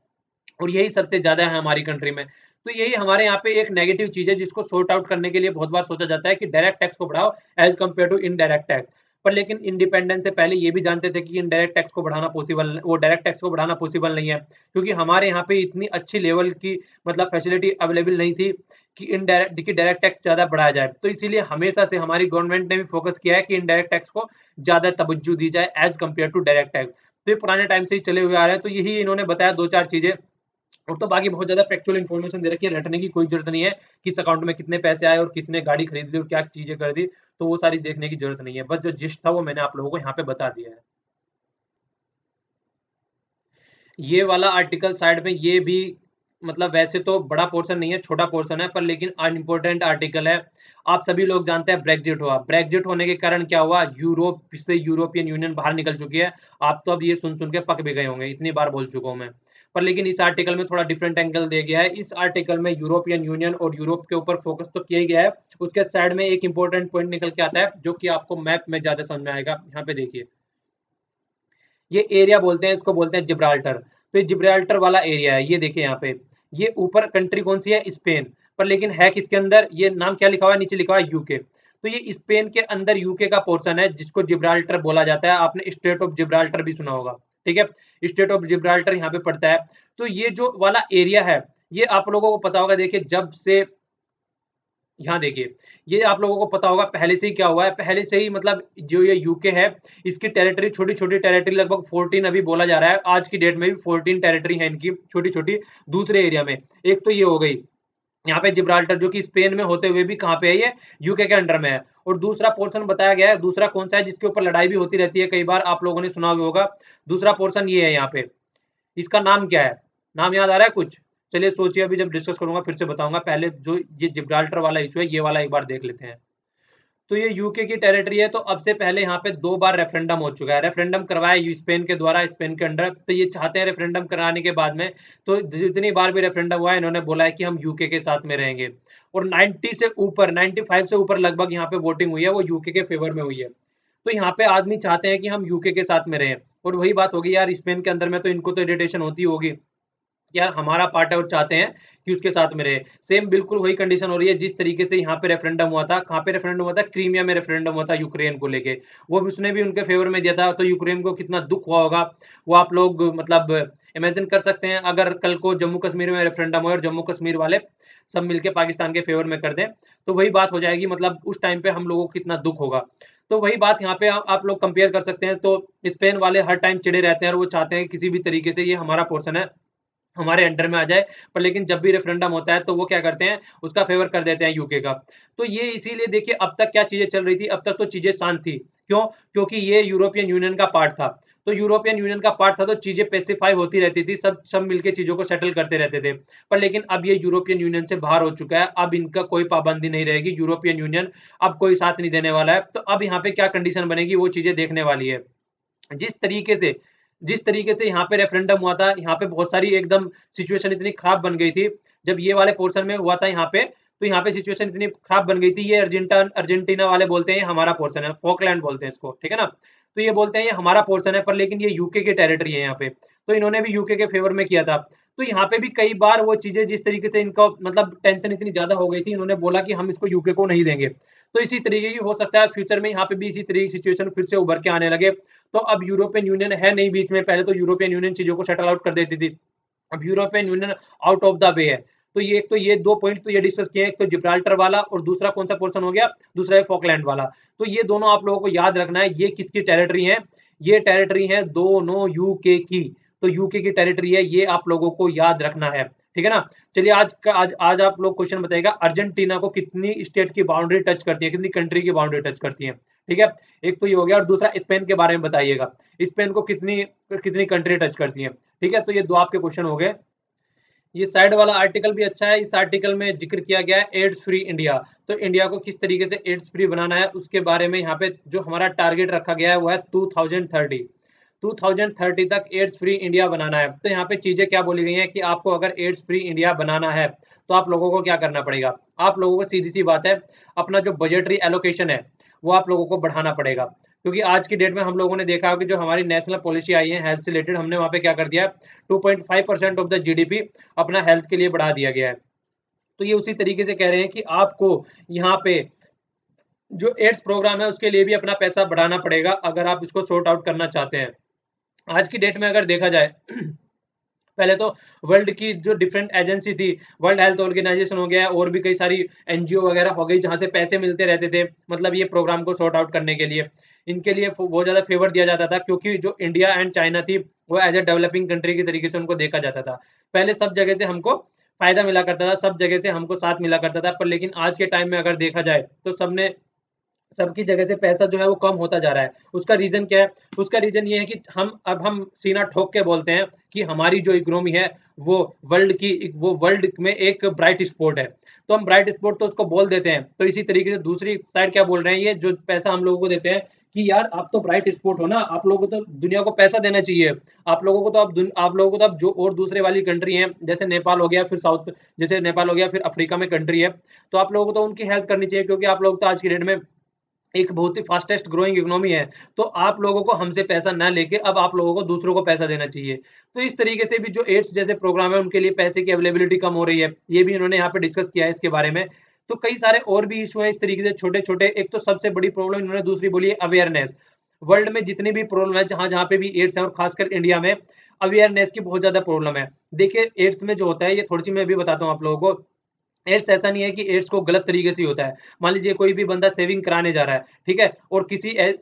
Speaker 1: और यही सबसे ज्यादा है हमारी कंट्री में। तो यही हमारे यहाँ पे एक नेगेटिव चीज है जिसको सॉर्ट आउट करने के लिए बहुत बार सोचा जाता है कि डायरेक्ट टैक्स को बढ़ाओ as compared to indirect tax. पर लेकिन इंडिपेंडेंस से पहले ये भी जानते थे कि इनडायरेक्ट टैक्स को बढ़ाना पॉसिबल, वो डायरेक्ट टैक्स को बढ़ाना पॉसिबल नहीं है, क्योंकि हमारे यहाँ पे इतनी अच्छी लेवल की मतलब फैसिलिटी अवेलेबल नहीं थी कि डायरेक्ट टैक्स ज्यादा बढ़ाया जाए। तो इसीलिए हमेशा से हमारी गवर्नमेंट ने भी फोकस किया है कि इनडायरेक्ट टैक्स को ज्यादा तवज्जो दी जाए as compared to direct tax. तो ये पुराने टाइम से ही चले हुए आ रहे हैं। तो यही इन्होंने बताया दो चार चीजें, और तो बाकी बहुत ज्यादा फैक्चुअल इन्फॉर्मेशन दे रखी है, रटने की कोई जरूरत नहीं है। किस अकाउंट में कितने पैसे आए और किसने गाड़ी खरीद ली और क्या चीजें कर दी, तो वो सारी देखने की जरूरत नहीं है। बस जो जिस्ट था वो मैंने आप लोगों को यहाँ पे बता दिया है। ये वाला आर्टिकल साइड में ये भी, मतलब वैसे तो बड़ा पोर्शन नहीं है, छोटा पोर्शन है, पर लेकिन अनइम्पोर्टेंट आर्टिकल है। आप सभी लोग जानते हैं ब्रेग्जिट हुआ, ब्रेग्जिट होने के कारण क्या हुआ, यूरोप से यूरोपियन यूनियन बाहर निकल चुकी है। आप तो अब ये सुन सुन के पक भी गए होंगे, इतनी बार बोल चुका हूं मैं। पर लेकिन इस आर्टिकल में थोड़ा डिफरेंट एंगल दिया गया है। इस आर्टिकल में यूरोपियन यूनियन और यूरोप के ऊपर फोकस तो किया गया है, उसके साइड में एक इंपॉर्टेंट पॉइंट निकल के आता है जो कि आपको मैप में ज्यादा समझ में आएगा। यहाँ पे देखिए, ये एरिया बोलते हैं, इसको बोलते हैं जिब्राल्टर। तो ये जिब्राल्टर वाला एरिया है, ये देखिए यहाँ पे, ये ऊपर कंट्री कौन सी है, स्पेन। पर लेकिन है किसके अंदर, ये नाम क्या लिखा हुआ है, नीचे लिखा हुआ है यूके। तो ये स्पेन के अंदर यूके का पोर्शन है जिसको जिब्राल्टर बोला जाता है। आपने स्टेट ऑफ जिब्राल्टर भी सुना होगा, ठीक है। स्टेट ऑफ जिब्राल्टर यहाँ पे पड़ता है। तो ये जो वाला एरिया है, ये आप लोगों को पता होगा, देखिए जब से, यहाँ देखिए, ये आप लोगों को पता होगा पहले से ही क्या हुआ है, पहले से ही मतलब जो ये यूके है, इसकी टेरिटरी छोटी छोटी टेरिटरी लगभग 14 अभी बोला जा रहा है, आज की डेट में भी 14 टेरिटरी है इनकी छोटी छोटी दूसरे एरिया में। एक तो ये हो गई यहाँ पे जिब्राल्टर, जो कि स्पेन में होते हुए भी कहाँ पे है, ये यूके के अंडर में है। और दूसरा पोर्शन बताया गया है, दूसरा कौन सा है जिसके ऊपर लड़ाई भी होती रहती है, कई बार आप लोगों ने सुना भी होगा। दूसरा पोर्शन ये है यहाँ पे, इसका नाम क्या है, नाम याद आ रहा है कुछ? चलिए सोचिए, अभी जब डिस्कस करूंगा फिर से बताऊंगा। पहले जो ये जिब्राल्टर वाला इशू है, ये वाला एक बार देख लेते हैं। तो ये यूके की टेरिटरी है। तो अब से पहले यहाँ पे 2 बार रेफरेंडम हो चुका है, रेफरेंडम करवाया स्पेन के द्वारा, स्पेन के अंडर। तो ये चाहते हैं रेफरेंडम कराने के बाद में, तो जितनी बार भी रेफरेंडम हुआ है, इन्होंने बोला है कि हम यूके के साथ में रहेंगे। और 90 से ऊपर, 95 से ऊपर लगभग यहाँ पे वोटिंग हुई है, वो यूके के फेवर में हुई है। तो यहाँ पे आदमी चाहते हैं कि हम यूके के साथ में रहें। और वही बात होगी यार, स्पेन के अंदर में तो इनको तो इरिटेशन होती होगी, यार हमारा पार्ट है और चाहते हैं कि उसके साथ में रहे। सेम बिल्कुल वही कंडीशन हो रही है जिस तरीके से यहाँ पे रेफरेंडम हुआ था। कहाँ पे रेफरेंडम हुआ था, क्रीमिया में रेफरेंडम हुआ था यूक्रेन को लेके। वो भी उसने भी उनके फेवर में दिया था, तो यूक्रेन को कितना दुख हुआ होगा वो आप लोग मतलब इमेजिन कर सकते हैं। अगर कल को जम्मू कश्मीर में रेफरेंडम हो और जम्मू कश्मीर वाले सब मिलके पाकिस्तान के फेवर में कर दें, तो वही बात हो जाएगी। मतलब उस टाइम पे हम लोगों को कितना दुख होगा। तो वही बात यहाँ पे आप लोग कंपेयर कर सकते हैं। तो स्पेन वाले हर टाइम चिड़े रहते हैं और वो चाहते हैं किसी भी तरीके से ये हमारा पोर्शन है, हमारे अंडर में आ जाए। पर लेकिन जब भी रेफरेंडम होता है तो वो क्या करते हैं, उसका फेवर कर देते हैं यूके का। तो ये इसीलिए देखिए अब तक क्या चीजें चल रही थी, अब तक तो चीजें शांत थी। क्यों? क्योंकि ये यूरोपियन यूनियन का पार्ट था। तो यूरोपियन यूनियन का पार्ट था तो चीजें पेसिफाई होती रहती थी, सब सब मिलके चीजों को सेटल करते रहते थे। पर लेकिन अब ये यूरोपियन यूनियन से बाहर हो चुका है, अब इनका कोई पाबंदी नहीं रहेगी, यूरोपियन यूनियन अब कोई साथ नहीं देने वाला है। तो अब यहाँ पे क्या कंडीशन बनेगी वो चीजें देखने वाली है। जिस तरीके से जिस तरीके से यहाँ पे रेफरेंडम हुआ था, यहाँ पे बहुत सारी एकदम सिचुएशन इतनी खराब बन गई थी। जब ये वाले पोर्शन में हुआ था यहाँ पे, तो यहाँ पे सिचुएशन इतनी खराब बन गई थी। ये अर्जेंटीना वाले बोलते हैं ये हमारा पोर्शन है, फॉकलैंड बोलते हैं इसको, ठीक है ना। तो ये बोलते हैं ये हमारा पोर्शन है, पर लेकिन ये यूके की टेरिटरी है यहाँ पे। तो इन्होंने भी यूके के फेवर में किया था। तो यहाँ पे भी कई बार वो चीजें, जिस तरीके से इनका मतलब टेंशन इतनी ज्यादा हो गई थी, इन्होंने बोला कि हम इसको यूके को नहीं देंगे। तो इसी तरीके की हो सकता है फ्यूचर में यहाँ पे भी इसी तरीके की सिचुएशन फिर से उभर के आने लगे। तो अब यूरोपियन यूनियन है नहीं बीच में, पहले तो यूरोपियन यूनियन चीजों को सेटल आउट कर देती थी, अब European union out of the way है। तो ये एक तो ये 2 पॉइंट तो ये डिस्कस किए, एक तो जिब्राल्टर वाला और दूसरा कौन सा पोर्शन हो गया, दूसरा है फॉकलैंड वाला। तो ये दोनों आप लोगों को याद रखना है, ये किसकी टेरिटरी है, ये टेरिटरी है दोनों यूके की। तो यूके की टेरिटरी है, ये आप लोगों को याद रखना है, ठीक है ना। चलिए आज आप लोग क्वेश्चन बताइएगा, अर्जेंटीना को कितनी स्टेट की बाउंड्री टच करती है, कितनी कंट्री की बाउंड्री टच करती है, ठीक है। एक तो ये हो गया, और दूसरा स्पेन के बारे में बताइएगा, स्पेन को कितनी कितनी कंट्री टच करती है, ठीक है। तो ये दो आपके क्वेश्चन हो गए। ये साइड वाला आर्टिकल भी अच्छा है, इस आर्टिकल में जिक्र किया गया है एड्स फ्री इंडिया। तो इंडिया को किस तरीके से एड्स फ्री बनाना है उसके बारे में यहाँ पे जो हमारा टारगेट रखा गया है वो है 2030। 2030 तक एड्स फ्री इंडिया बनाना है। तो यहाँ पे चीजें क्या बोली गई हैं कि आपको अगर एड्स फ्री इंडिया बनाना है तो आप लोगों को क्या करना पड़ेगा। आप लोगों को सीधी सी बात है, अपना जो बजटरी एलोकेशन है वो आप लोगों को बढ़ाना पड़ेगा, क्योंकि आज की डेट में हम लोगों ने देखा कि जो हमारी नेशनल पॉलिसी आई है हेल्थ से रिलेटेड, हमने वहां पे क्या कर दिया, 2.5% ऑफ द जीडीपी अपना हेल्थ के लिए बढ़ा दिया गया है। तो ये उसी तरीके से कह रहे हैं कि आपको यहाँ पे जो एड्स प्रोग्राम है उसके लिए भी अपना पैसा बढ़ाना पड़ेगा अगर आप इसको सॉर्ट आउट करना चाहते हैं। आज की डेट में अगर देखा जाए पहले तो वर्ल्ड की जो डिफरेंट एजेंसी थी, वर्ल्ड हेल्थ ऑर्गेनाइजेशन हो गया और भी कई सारी एनजीओ वगैरह हो गई जहां से पैसे मिलते रहते थे, मतलब ये प्रोग्राम को सॉर्ट आउट करने के लिए इनके लिए बहुत ज्यादा फेवर दिया जाता था, क्योंकि जो इंडिया एंड चाइना थी वो एज ए डेवलपिंग कंट्री की तरीके से उनको देखा जाता था। पहले सब जगह से हमको फायदा मिला करता था, सब जगह से हमको साथ मिला करता था, पर लेकिन आज के टाइम में अगर देखा जाए तो सबने सबकी जगह से पैसा जो है वो कम होता जा रहा है। उसका रीजन क्या है? उसका रीजन ये है कि हम सीना ठोक के बोलते हैं कि हमारी जो इकोनॉमी है वो वो वर्ल्ड में एक ब्राइट स्पॉट है। तो हम ब्राइट स्पॉट तो उसको बोल देते हैं, तो इसी तरीके से दूसरी साइड क्या बोल रहे हैं, ये जो पैसा हम लोगों को देते हैं कि यार आप तो ब्राइट स्पॉट हो ना, आप लोगों को तो दुनिया को पैसा देना चाहिए। आप लोगों को तो आप लोगों को तो अब जो और दूसरे वाली कंट्री है, जैसे नेपाल हो गया, फिर साउथ जैसे नेपाल हो गया, फिर अफ्रीका में कंट्री है, तो आप लोगों को तो उनकी हेल्प करनी चाहिए, क्योंकि आप लोग तो आज की डेट में एक बहुत ही फास्टेस्ट ग्रोइंग इकोनॉमी है। तो आप लोगों को हमसे पैसा ना लेके अब आप लोगों को दूसरों को पैसा देना चाहिए। तो इस तरीके से भी जो एड्स जैसे प्रोग्राम है उनके लिए पैसे की अवेलेबिलिटी कम हो रही है, ये भी इन्होंने यहाँ पे डिस्कस किया है इसके बारे में। तो कई सारे और भी इशू है इस तरीके से छोटे छोटे। एक तो सबसे बड़ी प्रॉब्लम इन्होंने दूसरी बोली है अवेयरनेस। वर्ल्ड में जितनी भी प्रॉब्लम है, जहां जहां पे भी एड्स है और खासकर इंडिया में अवेयरनेस की बहुत ज्यादा प्रॉब्लम है। देखिए एड्स में जो होता है, ये थोड़ी सी मैं भी बताता हूँ आप लोगों को। एड्स ऐसा नहीं है कि एड्स को गलत तरीके से ही होता है। मान लीजिए कोई भी बंदा सेविंग कराने जा रहा है, ठीक है, और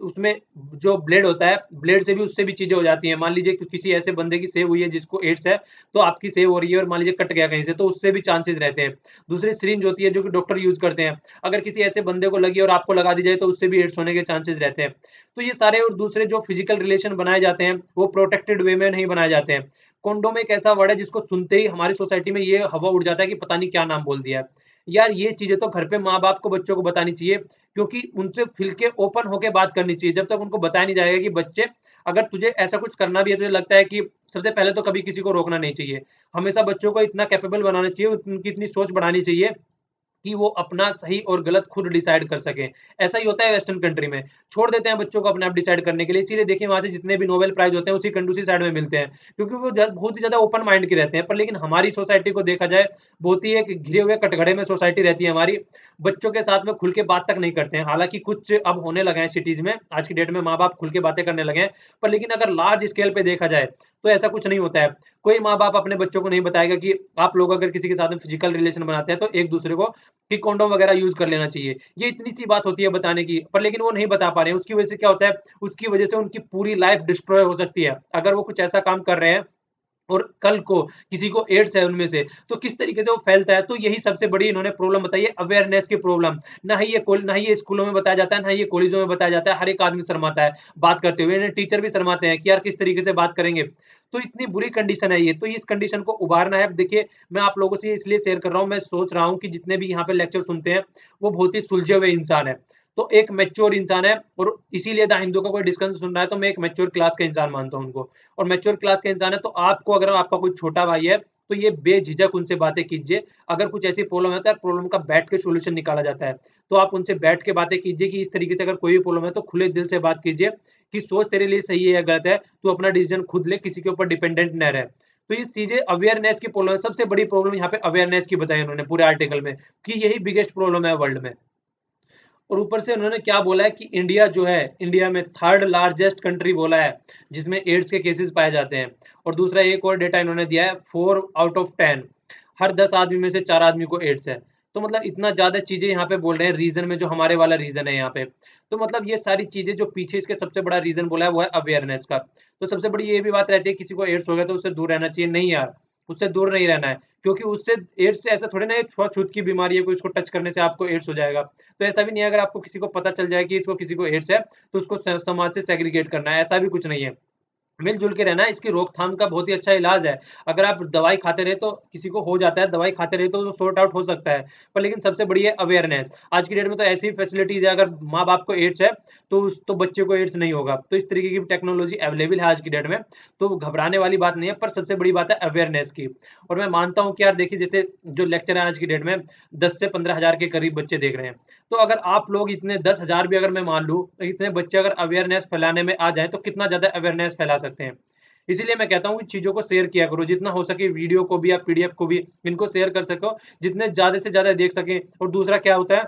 Speaker 1: उसमें जो ब्लेड होता है, ब्लेड से भी उससे भी चीजें हो जाती हैं। मान लीजिए कि किसी ऐसे बंदे की सेव हुई है जिसको एड्स है, तो आपकी सेव हो रही है और मान लीजिए कट गया कहीं से, तो उससे भी चांसेस रहते हैं। दूसरी सिरिंज होती है जो कि डॉक्टर यूज करते हैं, अगर किसी ऐसे बंदे को लगी और आपको लगा दी जाए तो उससे भी एड्स होने के चांसेस रहते हैं। तो ये सारे और दूसरे जो फिजिकल रिलेशन बनाए जाते हैं वो प्रोटेक्टेड वे में नहीं बनाए जाते हैं। कॉन्डोम एक ऐसा वर्ड है जिसको सुनते ही हमारी सोसाइटी में ये हवा उड़ जाता है कि पता नहीं क्या नाम बोल दिया है। यार ये चीजें तो घर पे माँ बाप को बच्चों को बतानी चाहिए, क्योंकि उनसे खुल के ओपन होके बात करनी चाहिए। जब तक उनको बताया नहीं जाएगा कि बच्चे, अगर तुझे ऐसा कुछ करना भी है, तुझे लगता है कि सबसे पहले तो कभी किसी को रोकना नहीं चाहिए। हमेशा बच्चों को इतना कैपेबल बनाना चाहिए, उनकी इतनी सोच बढ़ानी चाहिए कि वो अपना सही और गलत खुद डिसाइड कर सकें। ऐसा ही होता है वेस्टर्न कंट्री में, छोड़ देते हैं बच्चों को अपने आप डिसाइड करने के लिए। इसीलिए देखिए वहां से जितने भी नोबेल प्राइज होते हैं उसी कंट्री साइड में मिलते हैं, क्योंकि वो बहुत ही ज्यादा ओपन माइंड के रहते हैं। पर लेकिन हमारी सोसाइटी को देखा जाए, बहुत ही एक घिरे हुए कटघरे में सोसाइटी रहती है हमारी। बच्चों के साथ में खुल के बात तक नहीं करते हैं। हालांकि कुछ अब होने लगे हैं सिटीज में, आज की डेट में माँ बाप खुल के बातें करने लगे हैं, पर लेकिन अगर लार्ज स्केल पे देखा जाए तो ऐसा कुछ नहीं होता है। कोई माँ बाप अपने बच्चों को नहीं बताएगा कि आप लोग अगर किसी के साथ में फिजिकल रिलेशन बनाते हैं तो एक दूसरे को कि कॉन्डोम वगैरह यूज कर लेना चाहिए। ये इतनी सी बात होती है बताने की, पर लेकिन वो नहीं बता पा रहे हैं। उसकी वजह से क्या होता है, उसकी वजह से उनकी पूरी लाइफ डिस्ट्रॉय हो सकती है अगर वो कुछ ऐसा काम कर रहे हैं और कल को किसी को एड्स है उनमें से, तो किस तरीके से वो फैलता है। तो यही सबसे बड़ी इन्होंने प्रॉब्लम बताई है, अवेयरनेस की प्रॉब्लम। ना ही ये स्कूलों में बताया जाता है, ना ही ये कॉलेजों में बताया जाता है। हर एक आदमी शर्माता है बात करते हुए, इन्हें टीचर भी शर्माते हैं कि यार किस तरीके से बात करेंगे। तो इतनी बुरी कंडीशन है ये, तो इस कंडीशन को उबारना है। देखिए मैं आप लोगों से इसलिए शेयर कर रहा हूँ, मैं सोच रहा हूँ कि जितने भी यहाँ पे लेक्चर सुनते हैं वो बहुत ही सुलझे हुए इंसान है, तो एक मैच्योर इंसान है। और इसीलिए द हिंदू का कोई डिस्कशन सुन रहा है तो मैं एक मैच्योर क्लास का इंसान मानता हूँ उनको। और मैच्योर क्लास का इंसान है तो आपको, अगर आपका कोई छोटा भाई है तो ये बेझिझक उनसे बातें कीजिए। अगर कुछ ऐसी प्रॉब्लम है तो यार प्रॉब्लम का बैठ के सोल्यूशन निकाला जाता है, तो आप उनसे बैठ के बातें कीजिए कि इस तरीके से अगर कोई भी प्रॉब्लम है तो खुले दिल से बात कीजिए कि सोच तेरे लिए सही है या गलत है, तू अपना डिसीजन खुद ले, किसी के ऊपर डिपेंडेंट न रहे। तो ये चीजें अवेयरनेस की प्रॉब्लम है, सबसे बड़ी प्रॉब्लम यहाँ पे अवेयरनेस की बताई उन्होंने पूरे आर्टिकल में, कि यही बिगेस्ट प्रॉब्लम है वर्ल्ड में। और ऊपर से उन्होंने क्या बोला है कि इंडिया जो है, इंडिया में थर्ड लार्जेस्ट कंट्री बोला है जिसमें एड्स के केसेस पाए जाते हैं। और दूसरा एक और डेटा इन्होंने दिया है, 4 आउट ऑफ 10, हर 10 आदमी में से 4 आदमी को एड्स है। तो मतलब इतना ज्यादा चीजें यहाँ पे बोल रहे हैं रीजन में, जो हमारे वाला रीजन है यहाँ पे। तो मतलब ये सारी चीजें जो पीछे इसके सबसे बड़ा रीजन बोला है वो है अवेयरनेस का। तो सबसे बड़ी ये भी बात रहती है, किसी को एड्स हो गया तो उससे दूर रहना चाहिए, नहीं यार, उससे दूर नहीं रहना है, क्योंकि उससे एड्स से ऐसा थोड़ी ना, एक छुआछूत की बीमारी है, कोई इसको टच करने से आपको एड्स हो जाएगा। तो ऐसा भी नहीं है, अगर आपको किसी को पता चल जाए कि इसको किसी को एड्स है तो उसको समाज से सेग्रीगेट करना है, ऐसा भी कुछ नहीं है। मिलजुल के रहना है, इसकी रोकथाम का बहुत ही अच्छा इलाज है। अगर आप दवाई खाते रहे तो किसी को हो जाता है, दवाई खाते रहे तो सॉर्ट आउट हो सकता है, पर लेकिन सबसे बड़ी है अवेयरनेस। आज की डेट में तो ऐसी फैसिलिटीज है, अगर माँ बाप को एड्स है तो बच्चे को एड्स नहीं होगा। तो इस तरीके की टेक्नोलॉजी अवेलेबल है आज की डेट में, तो घबराने वाली बात नहीं है, पर सबसे बड़ी बात है अवेयरनेस की। और मैं मानता हूँ कि यार देखिए, जैसे जो लेक्चर है आज की डेट में 10 से 15 हज़ार के करीब बच्चे देख रहे हैं, तो अगर आप लोग इतने 10 हज़ार भी अगर मैं मान लूँ, इतने बच्चे अगर अवेयरनेस फैलाने में आ जाए तो कितना ज्यादा अवेयरनेस फैला सकते हैं। इसीलिए मैं कहता हूँ कि चीजों को शेयर किया करो, जितना हो सके वीडियो को भी या पीडीएफ को भी इनको शेयर कर सको, जितने ज्यादा से ज्यादा देख सकें। और दूसरा क्या होता है,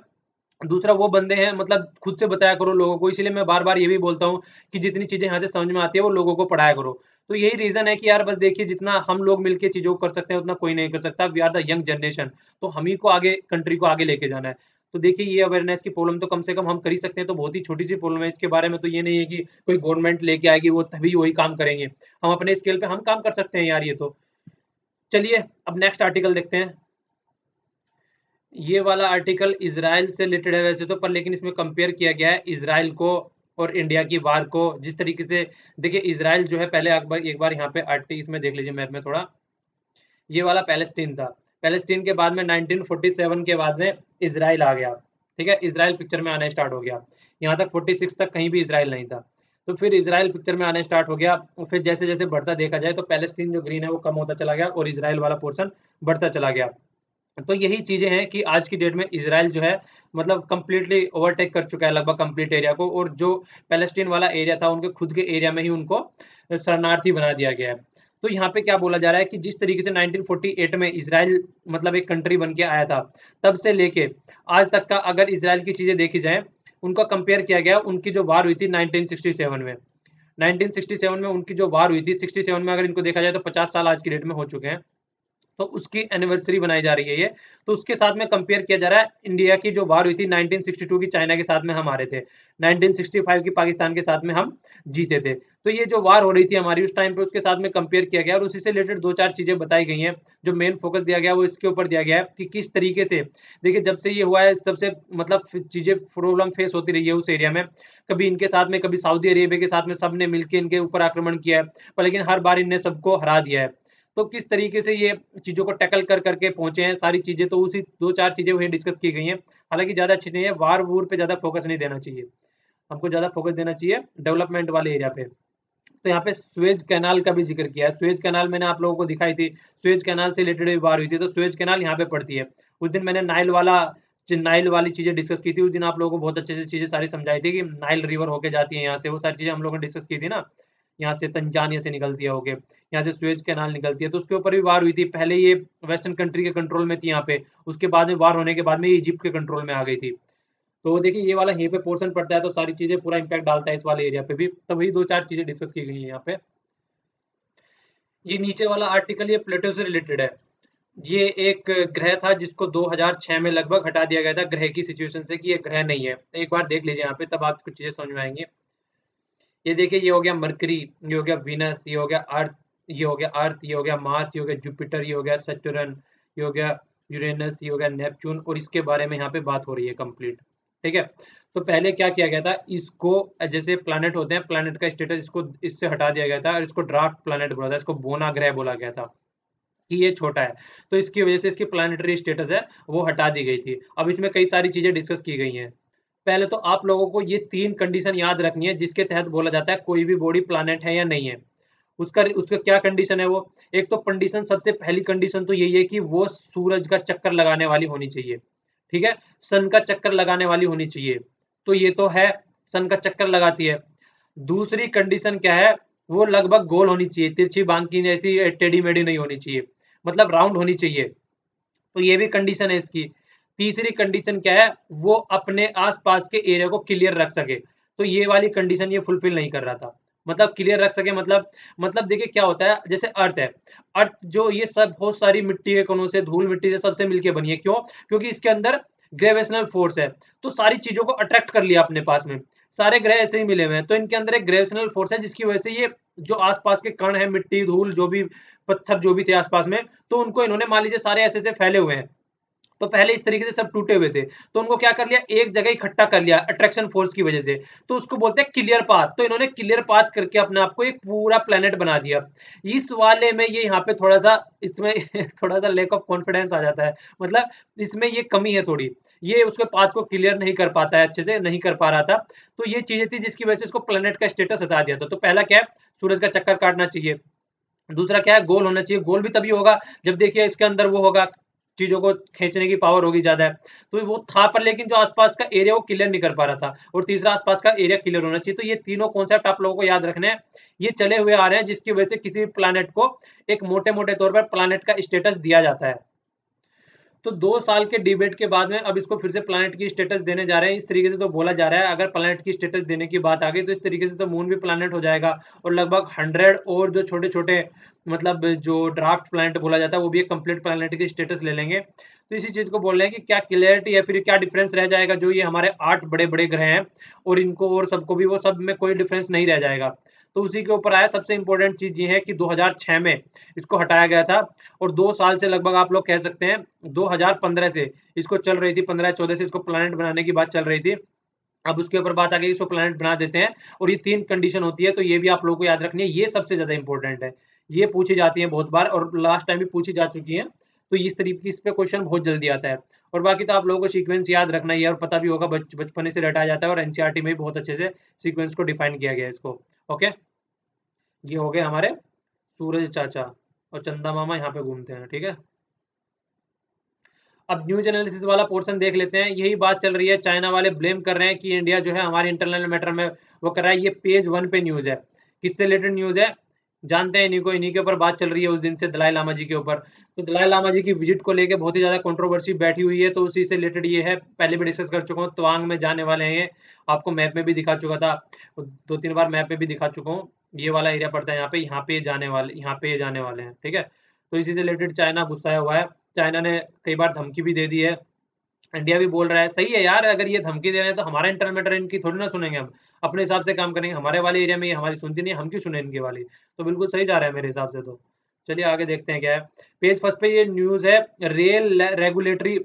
Speaker 1: दूसरा वो बंदे हैं, मतलब खुद से बताया करो लोगों को। इसीलिए मैं बार बार ये भी बोलता हूँ कि जितनी चीजें यहाँ से समझ में आती है वो लोगों को पढ़ाया करो। तो यही रीजन है कि यार बस देखिए, जितना हम लोग मिलकर चीजों को कर सकते हैं उतना कोई नहीं कर सकता। We are the young generation, तो हम ही को आगे कंट्री को आगे लेके जाना है। तो देखिए, ये अवेयरनेस की प्रॉब्लम तो कम से कम हम कर ही सकते हैं, तो बहुत ही छोटी सी प्रॉब्लम है इसके बारे में। तो ये नहीं है कि कोई गवर्नमेंट लेके आएगी वो तभी वही काम करेंगे, हम अपने स्केल पे हम काम कर सकते हैं यार ये तो। चलिए अब नेक्स्ट आर्टिकल देखते हैं। ये वाला आर्टिकल इजराइल से रिलेटेड है वैसे तो, पर लेकिन इसमें कंपेयर किया गया है इजराइल को और इंडिया की वार को। जिस तरीके से देखिए, इजराइल जो है पहले एक बार यहाँ पे आर्टिकल इसमें देख लीजिए मैप में थोड़ा। ये वाला पैलेस्टीन था, पैलेस्टीन के बाद में 1947 के बाद में इजराइल आ गया। ठीक है, इजराइल पिक्चर में आना स्टार्ट हो गया। यहाँ तक 46 तक कहीं भी इजराइल नहीं था, तो फिर इजराइल पिक्चर में आना स्टार्ट हो गया। और फिर जैसे जैसे बढ़ता देखा जाए तो पैलेस्टीन जो ग्रीन है वो कम होता चला गया और इजराइल वाला पोर्शन बढ़ता चला गया। तो यही चीजें हैं कि आज की डेट में इजराइल जो है मतलब कंप्लीटली ओवरटेक कर चुका है लगभग कंप्लीट एरिया को, और जो पैलेस्टीन वाला एरिया था उनके खुद के एरिया में ही उनको शरणार्थी बना दिया गया है। तो यहाँ पे क्या बोला जा रहा है कि जिस तरीके से 1948 में इजराइल मतलब एक कंट्री बन के आया था, तब से लेके आज तक का अगर इजराइल की चीजें देखी जाए, उनका कंपेयर किया गया, उनकी जो वार हुई थी 1967 में, 1967 में उनकी जो वार हुई थी, 67 में अगर इनको देखा जाए तो 50 साल आज की डेट में हो चुके हैं। तो उसकी एनिवर्सरी बनाई जा रही है ये। तो उसके साथ में कंपेयर किया जा रहा है इंडिया की जो वार हुई थी 1962 की चाइना के साथ में हम हारे थे, 1965 की पाकिस्तान के साथ में हम जीते थे। तो ये जो वार हो रही थी हमारी उस टाइम पे, उसके साथ में कंपेयर किया गया और उसी से रिलेटेड दो चार चीजें बताई गई हैं। जो मेन फोकस दिया गया वो इसके ऊपर दिया गया है कि किस तरीके से, देखिए जब से ये हुआ है तब से मतलब चीजें प्रॉब्लम फेस होती रही है उस एरिया में। कभी इनके साथ में, कभी सऊदी अरेबिया के साथ में, सबने मिलकर इनके ऊपर आक्रमण किया है, पर लेकिन हर बार इनने सबको हरा दिया है। तो किस तरीके से ये चीजों को टैकल कर करके पहुंचे हैं सारी चीजें, तो उसी दो चार चीजें वही डिस्कस की गई हैं। हालांकि ज्यादा अच्छी नहीं है, वार वूर पे ज्यादा फोकस नहीं देना चाहिए, हमको ज्यादा फोकस देना चाहिए डेवलपमेंट वाले एरिया पे। तो यहाँ पे स्वेज कैनाल का भी जिक्र किया है। स्वेज कैनाल मैंने आप लोगों को दिखाई थी, स्वेज कैनाल से रिलेटेड बात हुई थी, तो स्वेज कैनाल यहाँ पे पड़ती है। उस दिन मैंने नाइल वाली चीजें डिस्कस की थी, उस दिन आप लोगों को बहुत अच्छे से चीजें सारी समझाई थी कि नाइल रिवर होके जाती है यहाँ से, वो सारी चीजें हम लोगों ने डिस्कस की थी ना। यहाँ से तंजानिया से निकलती है होके, यहाँ से स्वेज कैनाल निकलती है, तो उसके ऊपर भी वार हुई थी। पहले ये वेस्टर्न कंट्री के कंट्रोल में थी यहाँ पे, उसके बाद में वार होने के बाद में ये इजिप्ट के कंट्रोल में आ गई थी। तो देखिए, ये वाला यहीं पे पोर्शन पड़ता है, तो सारी चीजें पूरा इंपैक्ट डालता है इस वाले एरिया पे भी। तो वही दो चार चीजें डिस्कस की गई है यहाँ पे। ये नीचे वाला आर्टिकल ये प्लेटो से रिलेटेड है। ये एक ग्रह था जिसको 2006 में लगभग हटा दिया गया था ग्रह की सिचुएशन से, कि ये ग्रह नहीं है। एक बार देख लीजिए यहाँ पे, तब आप कुछ चीजें समझ में आएंगी। ये देखिए, ये हो गया मरकरी, ये हो गया वीनस, ये हो गया अर्थ, ये हो गया अर्थ, ये हो गया मार्स, ये हो गया जुपिटर, ये हो गया सैटर्न, ये हो गया यूरेनस, ये हो गया नेपच्यून, और इसके बारे में यहाँ पे बात हो रही है कंप्लीट। ठीक है, तो पहले क्या किया गया था, इसको जैसे प्लैनेट होते हैं, प्लैनेट का स्टेटस इसको इससे हटा दिया गया था और इसको ड्राफ्ट प्लैनेट बोला था, इसको बोना ग्रह बोला गया था कि ये छोटा है। तो इसकी वजह से इसकी प्लैनेटरी स्टेटस है वो हटा दी गई थी। अब इसमें कई सारी चीजें डिस्कस की गई हैं। पहले तो आप लोगों को ये 3 कंडीशन याद रखनी है जिसके तहत बोला जाता है कोई भी बॉडी प्लैनेट है या नहीं है। उसका उसका क्या कंडीशन है वो, एक तो कंडीशन, सबसे पहली कंडीशन तो यही है कि वो सूरज का चक्कर लगाने वाली होनी चाहिए। ठीक है, सन का चक्कर लगाने वाली होनी चाहिए। तो ये तो है, सन का चक्कर लगाती है। दूसरी कंडीशन क्या है, वो लगभग गोल होनी चाहिए, तिरछी बांकी ऐसी टेढ़ी मेढ़ी नहीं होनी चाहिए, मतलब राउंड होनी चाहिए। तो ये भी कंडीशन है इसकी। तीसरी कंडीशन क्या है, वो अपने आसपास के एरिया को क्लियर रख सके। तो ये वाली कंडीशन ये फुलफिल नहीं कर रहा था। मतलब क्लियर रख सके, मतलब देखिए क्या होता है, जैसे अर्थ है, अर्थ जो ये सब बहुत सारी मिट्टी के कणों से, धूल मिट्टी से सबसे मिलके बनी है। क्यों? क्योंकि इसके अंदर ग्रेविटेशनल फोर्स है, तो सारी चीजों को अट्रैक्ट कर लिया अपने पास में। सारे ग्रह ऐसे ही मिले हुए हैं, तो इनके अंदर एक ग्रेविटेशनल फोर्स है, जिसकी वजह से ये जो आसपास के कण है, मिट्टी, धूल, जो भी पत्थर जो भी थे आसपास में, तो उनको इन्होंने मान लीजिए सारे ऐसे ऐसे फैले हुए हैं, तो पहले इस तरीके से सब टूटे हुए थे, तो उनको क्या कर लिया, एक जगह इकट्ठा कर लिया अट्रैक्शन फोर्स की वजह से, तो उसको बोलते हैं क्लियर पाथ। तो इन्होंने क्लियर पाथ करके अपने आप को एक पूरा प्लेनेट बना दिया। इस वाले में ये यहाँ पे थोड़ा सा इसमें थोड़ा सा लेक ऑफ कॉन्फिडेंस आ जाता है, मतलब इसमें ये कमी है थोड़ी, ये उसके पाथ को क्लियर नहीं कर पाता है, अच्छे से नहीं कर पा रहा था। तो ये चीजें थी जिसकी वजह से इसको प्लेनेट का स्टेटस हटा दिया था। तो पहला क्या है, सूरज का चक्कर काटना चाहिए। दूसरा क्या है, गोल होना चाहिए। गोल भी तभी होगा जब देखिए इसके अंदर वो होगा, चीजों को खींचने की पावर होगी ज्यादा है, तो वो था, पर लेकिन जो आसपास का एरिया वो क्लियर नहीं कर पा रहा था। और तीसरा, आसपास का एरिया क्लियर होना चाहिए। तो ये तीनों कॉन्सेप्ट आप लोगों को याद रखने हैं, ये चले हुए आ रहे हैं, जिसकी वजह से किसी भी प्लानट को एक मोटे मोटे तौर पर प्लानट का स्टेटस दिया जाता है। तो 2 साल के डिबेट के बाद में अब इसको फिर से प्लैनेट की स्टेटस देने जा रहे हैं। इस तरीके से तो बोला जा रहा है, अगर प्लैनेट की स्टेटस देने की बात आ गई तो इस तरीके से तो मून भी प्लैनेट हो जाएगा, और लगभग 100 और जो छोटे छोटे, मतलब जो ड्राफ्ट प्लैनेट बोला जाता है, वो भी एक कंप्लीट प्लैनेट की स्टेटस ले लेंगे। तो इसी चीज को बोल रहे हैं कि क्या क्लियरिटी या फिर क्या डिफरेंस रह जाएगा, जो ये हमारे 8 बड़े बड़े ग्रह हैं और इनको और सबको भी, वो सब में कोई डिफरेंस नहीं रह जाएगा। तो उसी के ऊपर आया। सबसे इंपॉर्टेंट चीज ये है कि 2006 में इसको हटाया गया था, और 2 साल से लगभग आप लोग कह सकते हैं 2015 से इसको चल रही थी, 15-14 से इसको प्लानट बनाने की बात चल रही थी। अब उसके ऊपर बात आ गई, इसको प्लानट बना देते हैं, और ये 3 कंडीशन होती है, तो ये भी आप लोगों को याद रखनी है, ये सबसे ज्यादा इंपॉर्टेंट है। ये पूछी जाती है बहुत बार, और लास्ट टाइम भी पूछी जा चुकी है। तो इस तरीके की इस पे क्वेश्चन बहुत जल्दी आता है। और बाकी तो आप लोगों को सीक्वेंस याद रखना ही है, और पता भी होगा, बचपन से रटाया जाता है, और एनसीईआरटी में भी बहुत अच्छे से सीक्वेंस को डिफाइन किया गया है इसको। ओके, ये हो गए हमारे सूरज चाचा, और चंदा मामा यहाँ पे घूमते हैं, ठीक है। अब न्यूज एनालिसिस वाला पोर्शन देख लेते हैं। यही बात चल रही है, चाइना वाले ब्लेम कर रहे हैं कि इंडिया जो है हमारे इंटरनल मैटर में वो कर रहा है। ये पेज 1 पे न्यूज है, किससे रिलेटेड न्यूज है जानते हैं, इन्हीं को, इन्हीं के ऊपर बात चल रही है उस दिन से, दलाई लामा जी के ऊपर। तो दलाई लामा जी की विजिट को लेके बहुत ही ज्यादा कंट्रोवर्सी बैठी हुई है, तो उसी से रिलेटेड ये है। पहले भी डिस्कस कर चुका हूँ, तवांग में जाने वाले हैं ये, आपको मैप में भी दिखा चुका था, 2-3 बार मैप में भी दिखा चुका हूँ। ये वाला एरिया पड़ता है यहाँ पे जाने वाले, यहाँ पे जाने वाले हैं, ठीक है। तो इसी से रिलेटेड चाइना गुस्साया हुआ है। चाइना ने कई बार धमकी भी दे दी है। इंडिया भी बोल रहा है सही है यार, अगर ये धमकी दे रहे हैं तो हमारा इंटरनल मैटर इनकी थोड़ी ना सुनेंगे, हम अपने हिसाब से काम करेंगे। हमारे वाले एरिया में ये हमारी सुनती नहीं है, हम क्यों सुने इनकी वाली। तो बिल्कुल सही जा रहा है मेरे हिसाब से तो। चलिए आगे देखते हैं क्या है। पेज फर्स्ट पे ये न्यूज है, रेल रेगुलेटरी,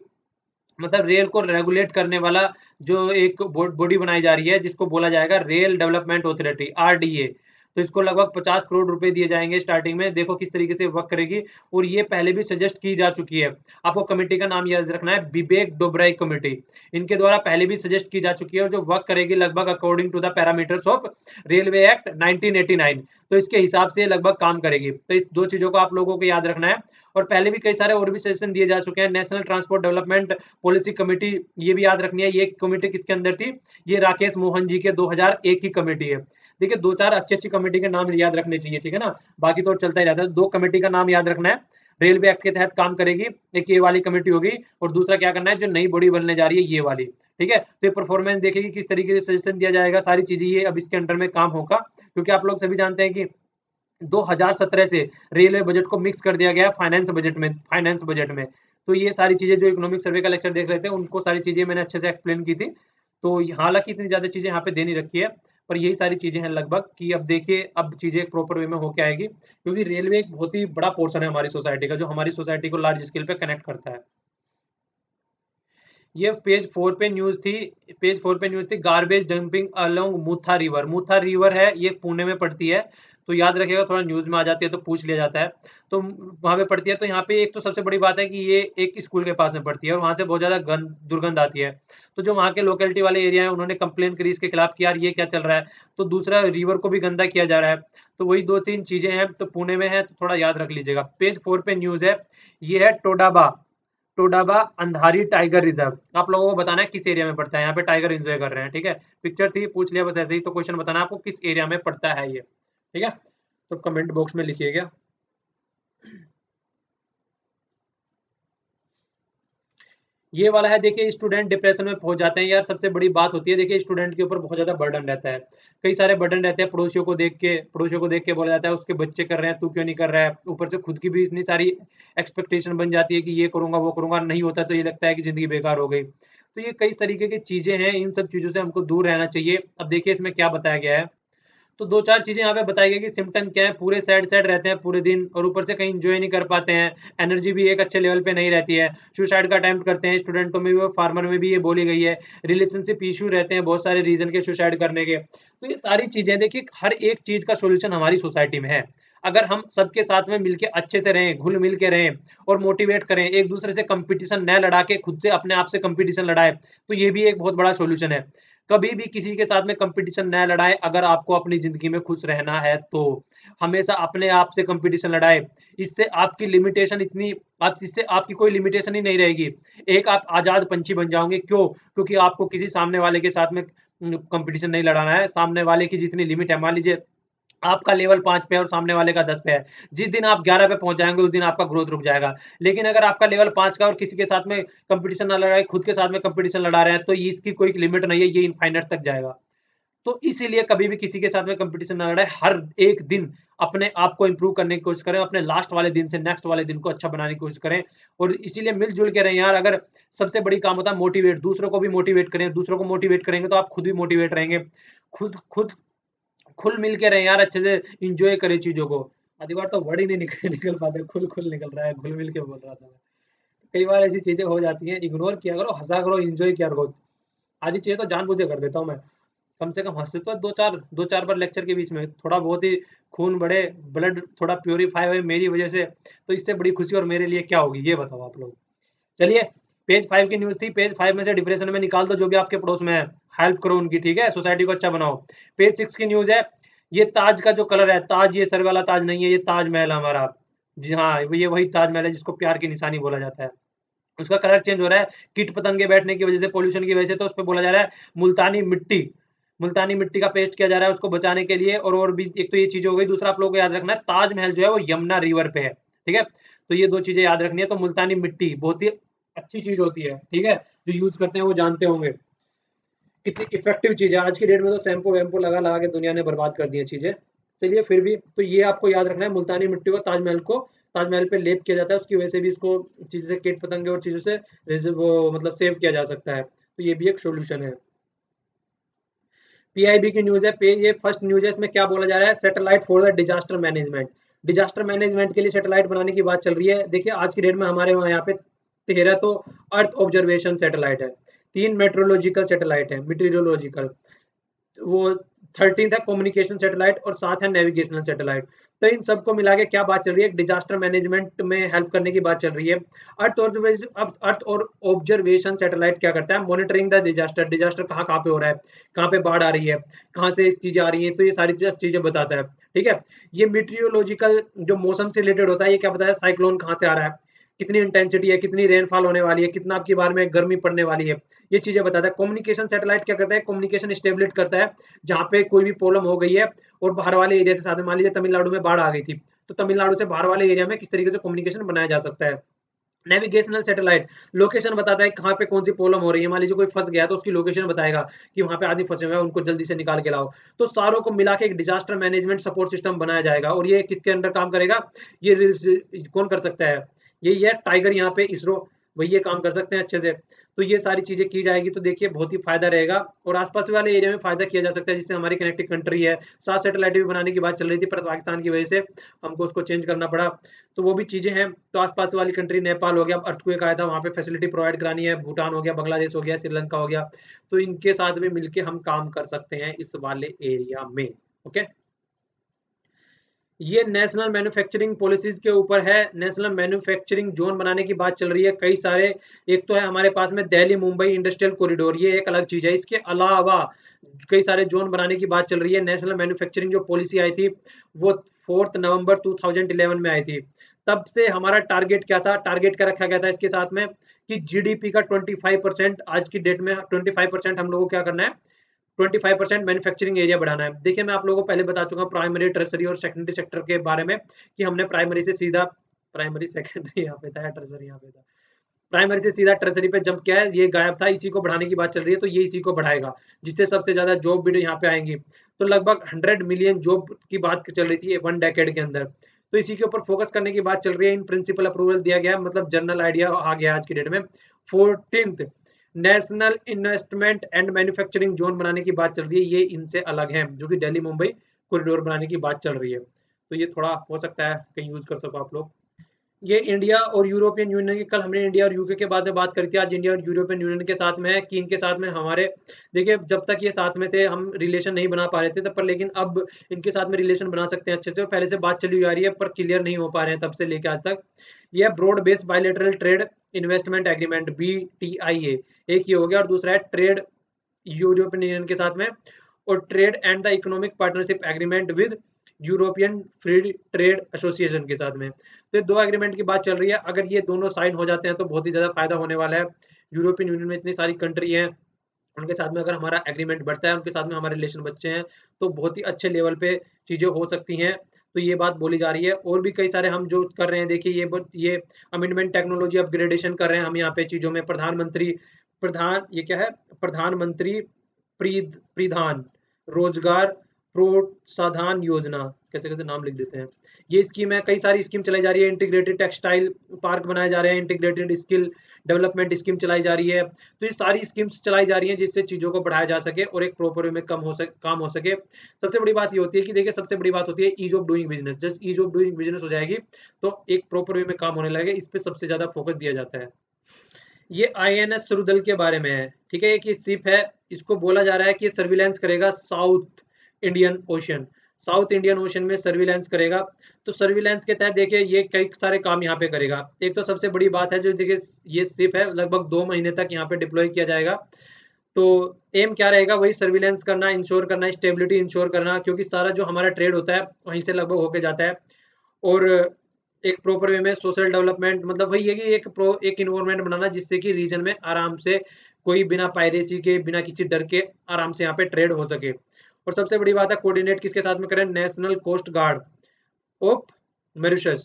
Speaker 1: मतलब रेल को रेगुलेट करने वाला जो एक बॉडी बनाई जा रही है, जिसको बोला जाएगा रेल डेवलपमेंट अथॉरिटी, आरडीए। तो इसको लगभग 50 करोड़ रुपए दिए जाएंगे स्टार्टिंग में, देखो किस तरीके से वर्क करेगी। और ये पहले भी सजेस्ट की जा चुकी है। आपको कमेटी का नाम याद रखना है, विवेक डोबराई कमेटी। इनके द्वारा पहले भी सजेस्ट की जा चुकी है, और जो वर्क करेगी लगभग according to the parameters of railway act 1989। तो इसके हिसाब से लगभग काम करेगी। तो इस दो चीजों को आप लोगों को याद रखना है। और पहले भी कई सारे और भी सजेशन दिए जा चुके हैं। National transport development policy committee, ये भी याद रखनी है। ये कमेटी किसके अंदर थी, ये राकेश मोहन जी के 2001 की कमेटी है। देखिए 2-4 अच्छी अच्छी कमेटी के नाम याद रखने चाहिए, ठीक है ना। बाकी तो चलता ही रहता है। 2 कमेटी का नाम याद रखना है, रेलवे एक्ट के तहत काम करेगी। एक ये वाली कमेटी होगी, और दूसरा क्या करना है, जो नई बॉडी बनने जा रही है ये वाली, ठीक है। तो ये परफॉर्मेंस देखेगी, किस तरीके से सजेशन दिया जाएगा, सारी चीजें ये अब इसके अंडर में काम होगा। क्योंकि आप लोग सभी जानते हैं कि 2017 से रेलवे बजट को मिक्स कर दिया गया फाइनेंस बजट में। तो ये सारी चीजें, जो इकोनॉमिक सर्वे का लेक्चर देख रहे थे, उनको सारी चीजें मैंने अच्छे से एक्सप्लेन की थी। तो हालांकि इतनी ज्यादा चीजें यहाँ पे दे नहीं रखी है, पर यही सारी चीजें हैं लगभग, कि अब देखिए अब चीजें प्रॉपर वे में होके आएगी। क्योंकि रेलवे एक बहुत ही बड़ा पोर्शन है हमारी सोसाइटी का, जो हमारी सोसाइटी को लार्ज स्केल पे कनेक्ट करता है। ये पेज फोर पे न्यूज थी, garbage dumping along Mutha river. Mutha river है, ये पुणे में पड़ती है। तो याद रखिएगा, थोड़ा न्यूज में आ जाती है तो पूछ लिया जाता है। तो वहां पे पड़ती है। तो यहाँ पे एक तो सबसे बड़ी बात है कि ये एक स्कूल के पास में पड़ती है, और वहां से बहुत ज्यादा दुर्गंध आती है। तो जो वहाँ के लोकेलिटी वाले एरिया है, उन्होंने कंप्लेन करी इसके खिलाफ कि यार ये क्या चल रहा है। तो दूसरा, रिवर को भी गंदा किया जा रहा है। तो वही 2-3 चीजें हैं, तो पुणे में है, तो थोड़ा याद रख लीजिएगा। पेज 4 पे न्यूज है, ये है टोडाबा, टोडाबा अंधारी टाइगर रिजर्व। आप लोगों को बताना है किस एरिया में पड़ता है। यहाँ पे टाइगर एंजॉय कर रहे हैं, ठीक है। पिक्चर थी, पूछ लिया बस ऐसे ही। तो क्वेश्चन बताना है आपको किस एरिया में पड़ता है ये, ठीक है। तो कमेंट बॉक्स में लिखिएगा। ये वाला है, देखिए स्टूडेंट डिप्रेशन में पहुंच जाते हैं यार। सबसे बड़ी बात होती है, देखिए स्टूडेंट के ऊपर बहुत ज्यादा बर्डन रहता है, कई सारे बर्डन रहते हैं। पड़ोसियों को देख के बोला जाता है उसके बच्चे कर रहे हैं, तू क्यों नहीं कर रहा है। ऊपर से खुद की भी इतनी सारी एक्सपेक्टेशन बन जाती है कि ये करूंगा वो करूंगा, नहीं होता तो ये लगता है कि जिंदगी बेकार हो गई। तो ये कई तरीके की चीजें हैं, इन सब चीजों से हमको दूर रहना चाहिए। अब देखिए इसमें क्या बताया गया है, तो दो चार चीजें यहाँ पे बताई गई कि सिम्टम क्या है, पूरे सैड सैड रहते हैं पूरे दिन, और ऊपर से कहीं इंजॉय नहीं कर पाते हैं, एनर्जी भी एक अच्छे लेवल पे नहीं रहती है, सुसाइड का अटेम्प्ट करते हैं, स्टूडेंटों में भी और फार्मर में भी ये बोली गई है। रिलेशनशिप इशू रहते हैं बहुत सारे रीजन के सुसाइड करने के। तो ये सारी चीजें देखिए, हर एक चीज का सोल्यूशन हमारी सोसाइटी में है। अगर हम सबके साथ में मिलके अच्छे से रहें, घुल मिल के रहें और मोटिवेट करें, एक दूसरे से कंपटीशन न लड़ा के खुद से अपने आप से कंपटीशन लड़ाए, तो ये भी एक बहुत बड़ा सोल्यूशन है। कभी भी किसी के साथ में कंपटीशन न लड़ाए, अगर आपको अपनी जिंदगी में खुश रहना है तो हमेशा अपने आप से कंपटीशन लड़ाए। इससे आपकी लिमिटेशन इतनी, आप इससे आपकी कोई लिमिटेशन ही नहीं रहेगी। एक आप आजाद पंछी बन जाओगे, क्यों? क्योंकि आपको किसी सामने वाले के साथ में कंपटीशन नहीं लड़ाना है। सामने वाले की जितनी लिमिट है, मान लीजिए आपका लेवल 5 पे है और सामने वाले का 10 पे है, जिस दिन आप 11 पे पहुंच जाएंगे उस दिन आपका ग्रोथ रुक जाएगा। लेकिन अगर आपका लेवल 5 का और किसी के साथ में कंपटीशन ना लड़ाए, खुद के साथ में कंपटीशन लड़ा रहे हैं, तो इसकी कोई लिमिट नहीं है, ये इनफाइनाइट तक जाएगा। तो इसीलिए कभी भी किसी के साथ में कंपटीशन ना लड़ाए, हर एक दिन अपने आप को इंप्रूव करने की कोशिश करें, अपने लास्ट वाले दिन से नेक्स्ट वाले दिन को अच्छा बनाने की कोशिश करें। और इसीलिए मिलजुल के रहें यार। अगर सबसे बड़ी काम होता है मोटिवेट, दूसरों को भी मोटिवेट करें, दूसरों को मोटिवेट करेंगे तो आप खुद भी मोटिवेट रहेंगे। खुद खुद खुल मिल के रहे यार, अच्छे से इंजॉय करें चीजों को। आधी बार तो वर्ड ही नहीं निकल पाते, खुल खुल निकल रहा है, घुल मिल के बोल रहा था मैं। कई बार ऐसी चीजें हो जाती हैं, इग्नोर किया करो, हंसा करो, इंजॉय किया करो। आधी चीजें तो जानबूझ के कर देता हूँ मैं, कम से कम हंसते तो दो चार बार लेक्चर के बीच में थोड़ा बहुत ही खून बढ़े, ब्लड थोड़ा प्योरीफाई हुए मेरी वजह से, तो इससे बड़ी खुशी और मेरे लिए क्या होगी, ये बताओ आप लोग। चलिए, पेज 5 की न्यूज़ थी, पेज 5 में से डिप्रेशन में निकाल दो जो भी आपके पड़ोस में है, हेल्प करो उनकी, ठीक है? सोसाइटी को अच्छा बनाओ। पेज 6 की न्यूज़ है, ये ताज का जो कलर है, ताज ये सर वाला ताज नहीं है, ये ताजमहल है हमारा। जी हाँ, ये वही ताजमहल है जिसको प्यार की निशानी बोला जाता है। उसका कलर चेंज हो रहा है, कीट पतंगे बैठने की वजह से, पोल्यूशन की वजह से, तो उस पे बोला जा रहा है मुल्तानी मिट्टी, मुल्तानी मिट्टी का पेस्ट किया जा रहा है उसको बचाने के लिए। और भी एक तो ये चीज़ हो गई, दूसरा आप लोगों को याद रखना है, ताजमहल जो है वो यमुना रिवर पे है, ठीक है? तो ये 2 चीज़ें याद रखनी है। तो मुल्तानी मिट्टी बहुत ही अच्छी चीज़ होती है, ठीक है? जो यूज़ करते हैं वो जानते होंगे, कितनी इफ़ेक्टिव चीज़ है। आज की डेट में तो शैम्पू-वैम्पू लगा-लगा के दुनिया ने बर्बाद कर दी है चीज़ें। चलिए फिर भी, तो ये आपको याद रखना है, मुल्तानी मिट्टी को ताजमहल पे लेप किया जाता है, उसकी वजह से भी इसको चीज़ों से, कीट-पतंगे और चीज़ों से वो मतलब सेव किया जा सकता है। तो ये भी एक सॉल्यूशन है। पीआईबी की न्यूज़ है, पे ये फर्स्ट न्यूज़ है, इसमें क्या बोला जा रहा है, satellite for the disaster management. Disaster management के लिए सैटेलाइट बनाने की बात चल रही है। देखिए आज की डेट में हमारे वहाँ यहाँ पे 13 तो अर्थ ऑब्जर्वेशन सैटेलाइट है, 3 मेट्रोलॉजिकल सैटेलाइट है, मीटेरोलॉजिकल, वो 13th है कम्युनिकेशन सैटेलाइट, और 7 है नेविगेशनल सैटेलाइट। तो इन सबको मिला के क्या बात चल रही है, डिजास्टर मैनेजमेंट में हेल्प करने की बात चल रही है। अर्थ और ऑब्जर्वेशन सैटेलाइट क्या करता है, मॉनिटरिंग द डिजास्टर, डिजास्टर कहाँ कहाँ पे हो रहा है, कहाँ पे बाढ़ आ रही है, कहाँ से चीजें आ रही हैं, तो ये सारी चीजें बताता है, ठीक है? ये मीटियोलॉजिकल जो मौसम से रिलेटेड होता है, ये क्या बताता है, साइक्लोन कहाँ से आ रहा है, कितनी इंटेंसिटी है, कितनी रेनफॉल होने वाली है, कितना आपकी बार में गर्मी पड़ने वाली है, ये चीजें बताता है। कम्युनिकेशन सैटेलाइट क्या करता है, कम्युनिकेशन स्टेबलिट करता है, जहाँ पे कोई भी प्रॉब्लम हो गई है और बाहर वाले एरिया से, साथ में मान लीजिए तमिलनाडु में बाढ़ आ गई थी, तो तमिलनाडु से बाहर वाले एरिया में किस तरीके से कम्युनिकेशन बनाया जा सकता है। नेविगेशनल सैटेलाइट लोकेशन बताता है कहाँ पे कौन सी प्रॉब्लम हो रही है, मान लीजिए कोई फंस गया तो उसकी लोकेशन बताएगा कि वहां पे आदमी फंसे हुए हैं, उनको जल्दी से निकाल के लाओ। तो सारों को मिला के एक डिजास्टर मैनेजमेंट सपोर्ट सिस्टम बनाया जाएगा। और ये किसके अंडर काम करेगा, ये कौन कर सकता है, यही है टाइगर, यहाँ पे इसरो, वही ये काम कर सकते हैं अच्छे से। तो ये सारी चीजें की जाएगी तो देखिए बहुत ही फायदा रहेगा, और आसपास वाले एरिया में फायदा किया जा सकता है, जिससे हमारी कनेक्टेड कंट्री है। 7 सैटेलाइट भी बनाने की बात चल रही थी, पर पाकिस्तान की वजह से हमको उसको चेंज करना पड़ा। तो वो भी चीजें हैं। तो आसपास वाली कंट्री नेपाल हो गया, अर्थक्वेक आया था, वहां पे फैसिलिटी प्रोवाइड करानी है, भूटान हो गया, बांग्लादेश हो गया, श्रीलंका हो गया, तो इनके साथ में मिलके हम काम कर सकते हैं इस वाले एरिया में। ओके, ये नेशनल मैन्युफैक्चरिंग पॉलिसीज के ऊपर है। नेशनल मैन्युफैक्चरिंग जोन बनाने की बात चल रही है, कई सारे। एक तो है हमारे पास में दिल्ली मुंबई इंडस्ट्रियल कॉरिडोर, ये एक अलग चीज है। इसके अलावा कई सारे जोन बनाने की बात चल रही है। नेशनल मैन्युफैक्चरिंग जो पॉलिसी आई थी वो 4 नवंबर 2011 में आई थी। तब से हमारा टारगेट क्या था, टारगेट क्या रखा गया था इसके साथ में, कि जीडीपी का 25%, आज की डेट में 25% हम लोगों को क्या करना है, 25% मैन्युफैक्चरिंग एरिया बढ़ाना है। देखिए मैं आप लोगों को पहले बता चुका हूँ प्राइमरी, टर्सरी और सेकेंडरी सेक्टर के बारे में, कि हमने प्राइमरी से सीधा, प्राइमरी सेकेंडरी यहाँ पे था या टर्सरी यहाँ पे था, प्राइमरी से सीधा ट्रेजरी पे जंप किया है, ये गायब था, इसी को बढ़ाने की बात चल रही है, तो ये इसी को बढ़ाएगा, जिससे सबसे ज्यादा जॉब भी यहाँ पे आएंगी। तो लगभग 100 मिलियन जॉब की बात चल रही थी 1 डेकेड के अंदर, तो इसी के ऊपर फोकस करने की बात चल रही है। इन प्रिंसिपल अप्रूवल दिया गया, मतलब जनरल आइडिया आ गया आज की डेट में। 14th national investment and manufacturing zone बनाने की बात चल रही है, ये इनसे अलग है, जो कि दिल्ली मुंबई कॉरिडोर बनाने की बात चल रही है। तो ये थोड़ा हो सकता है कहीं यूज कर सको आप लोग। ये इंडिया और यूरोपियन यूनियन की, कल हमने इंडिया और यूके के बारे में बात करी थी, आज इंडिया और यूरोपियन यूनियन के साथ में है, कि इनके साथ में हमारे, देखिए जब तक ये साथ में थे हम रिलेशन नहीं बना पा रहे थे तब पर, लेकिन अब इनके साथ में रिलेशन बना सकते हैं अच्छे से, और पहले से बात चली आ रही है पर क्लियर नहीं हो पा रहे हैं तब से लेके आज तक। यह broad based bilateral trade investment agreement BTIA, एक ये हो गया, और दूसरा है ट्रेड यूरोपियन यूनियन के साथ में, और trade and the economic partnership agreement with European free trade association के साथ में। तो ये 2 एग्रीमेंट की बात चल रही है, अगर ये दोनों साइन हो जाते हैं तो बहुत ही ज़्यादा फायदा होने वाला है। यूरोपियन यूनियन में इतनी सारी कंट्री हैं, उनके साथ में अगर हमारा एग्रीमेंट बढ़ता है, उनके साथ में हमारे रिलेशन बच्चे हैं, तो बहुत ही अच्छे लेवल पे चीज़ें हो सकती हैं। तो ये बात बोली जा रही है, और भी कई सारे हम जो कर रहे हैं, देखिए ये अमेंडमेंट टेक्नोलॉजी अपग्रेडेशन कर रहे हैं हम यहाँ पे चीज़ों में। ये क्या है, प्रधानमंत्री परिधान रोजगार प्रोत्साहन योजना, कैसे कैसे नाम लिख देते हैं। ये स्कीम है, कई सारी स्कीम चलाई जा रही है, इंटीग्रेटेड टेक्सटाइल पार्क बनाए जा रहे हैं, इंटीग्रेटेड स्किल डेवलपमेंट स्कीम चलाई जा रही है। तो ये सारी स्कीम्स चलाई जा रही हैं जिससे चीज़ों को बढ़ाया जा सके और एक प्रॉपर वे में काम हो सके। सबसे बड़ी बात ये होती है कि देखिए, सबसे बड़ी बात होती है ease of doing business. Just ease of doing business हो जाएगी तो एक प्रॉपर वे में काम होने लगेगा, इस पे सबसे ज़्यादा फोकस दिया जाता है। ये INS सुरदल के बारे में है, ठीक है। एक ये शिप है, इसको बोला जा रहा है कि ये सर्विलांस करेगा Indian ocean south Indian ocean में सर्विलांस करेगा। तो सर्विलांस के तहत देखिए ये कई सारे काम यहाँ पे करेगा। एक तो सबसे बड़ी बात है, जो देखिए ये शिप है, लगभग 2 महीने तक यहाँ पे डिप्लॉय किया जाएगा। तो एम क्या रहेगा, वही सर्विलांस करना, इंश्योर करना, स्टेबिलिटी इंश्योर करना, क्योंकि सारा जो हमारा ट्रेड होता है वहीं से लगभग होके जाता है। और एक प्रॉपर वे में सोशल डेवलपमेंट, मतलब वही है कि एक इन्वायरमेंट बनाना जिससे कि रीजन में आराम से कोई बिना पायरेसी के, बिना किसी डर के आराम से यहाँ पे ट्रेड हो सके। और सबसे बड़ी बात है, कोऑर्डिनेट किसके साथ में करें, national coast guard of Mauritius,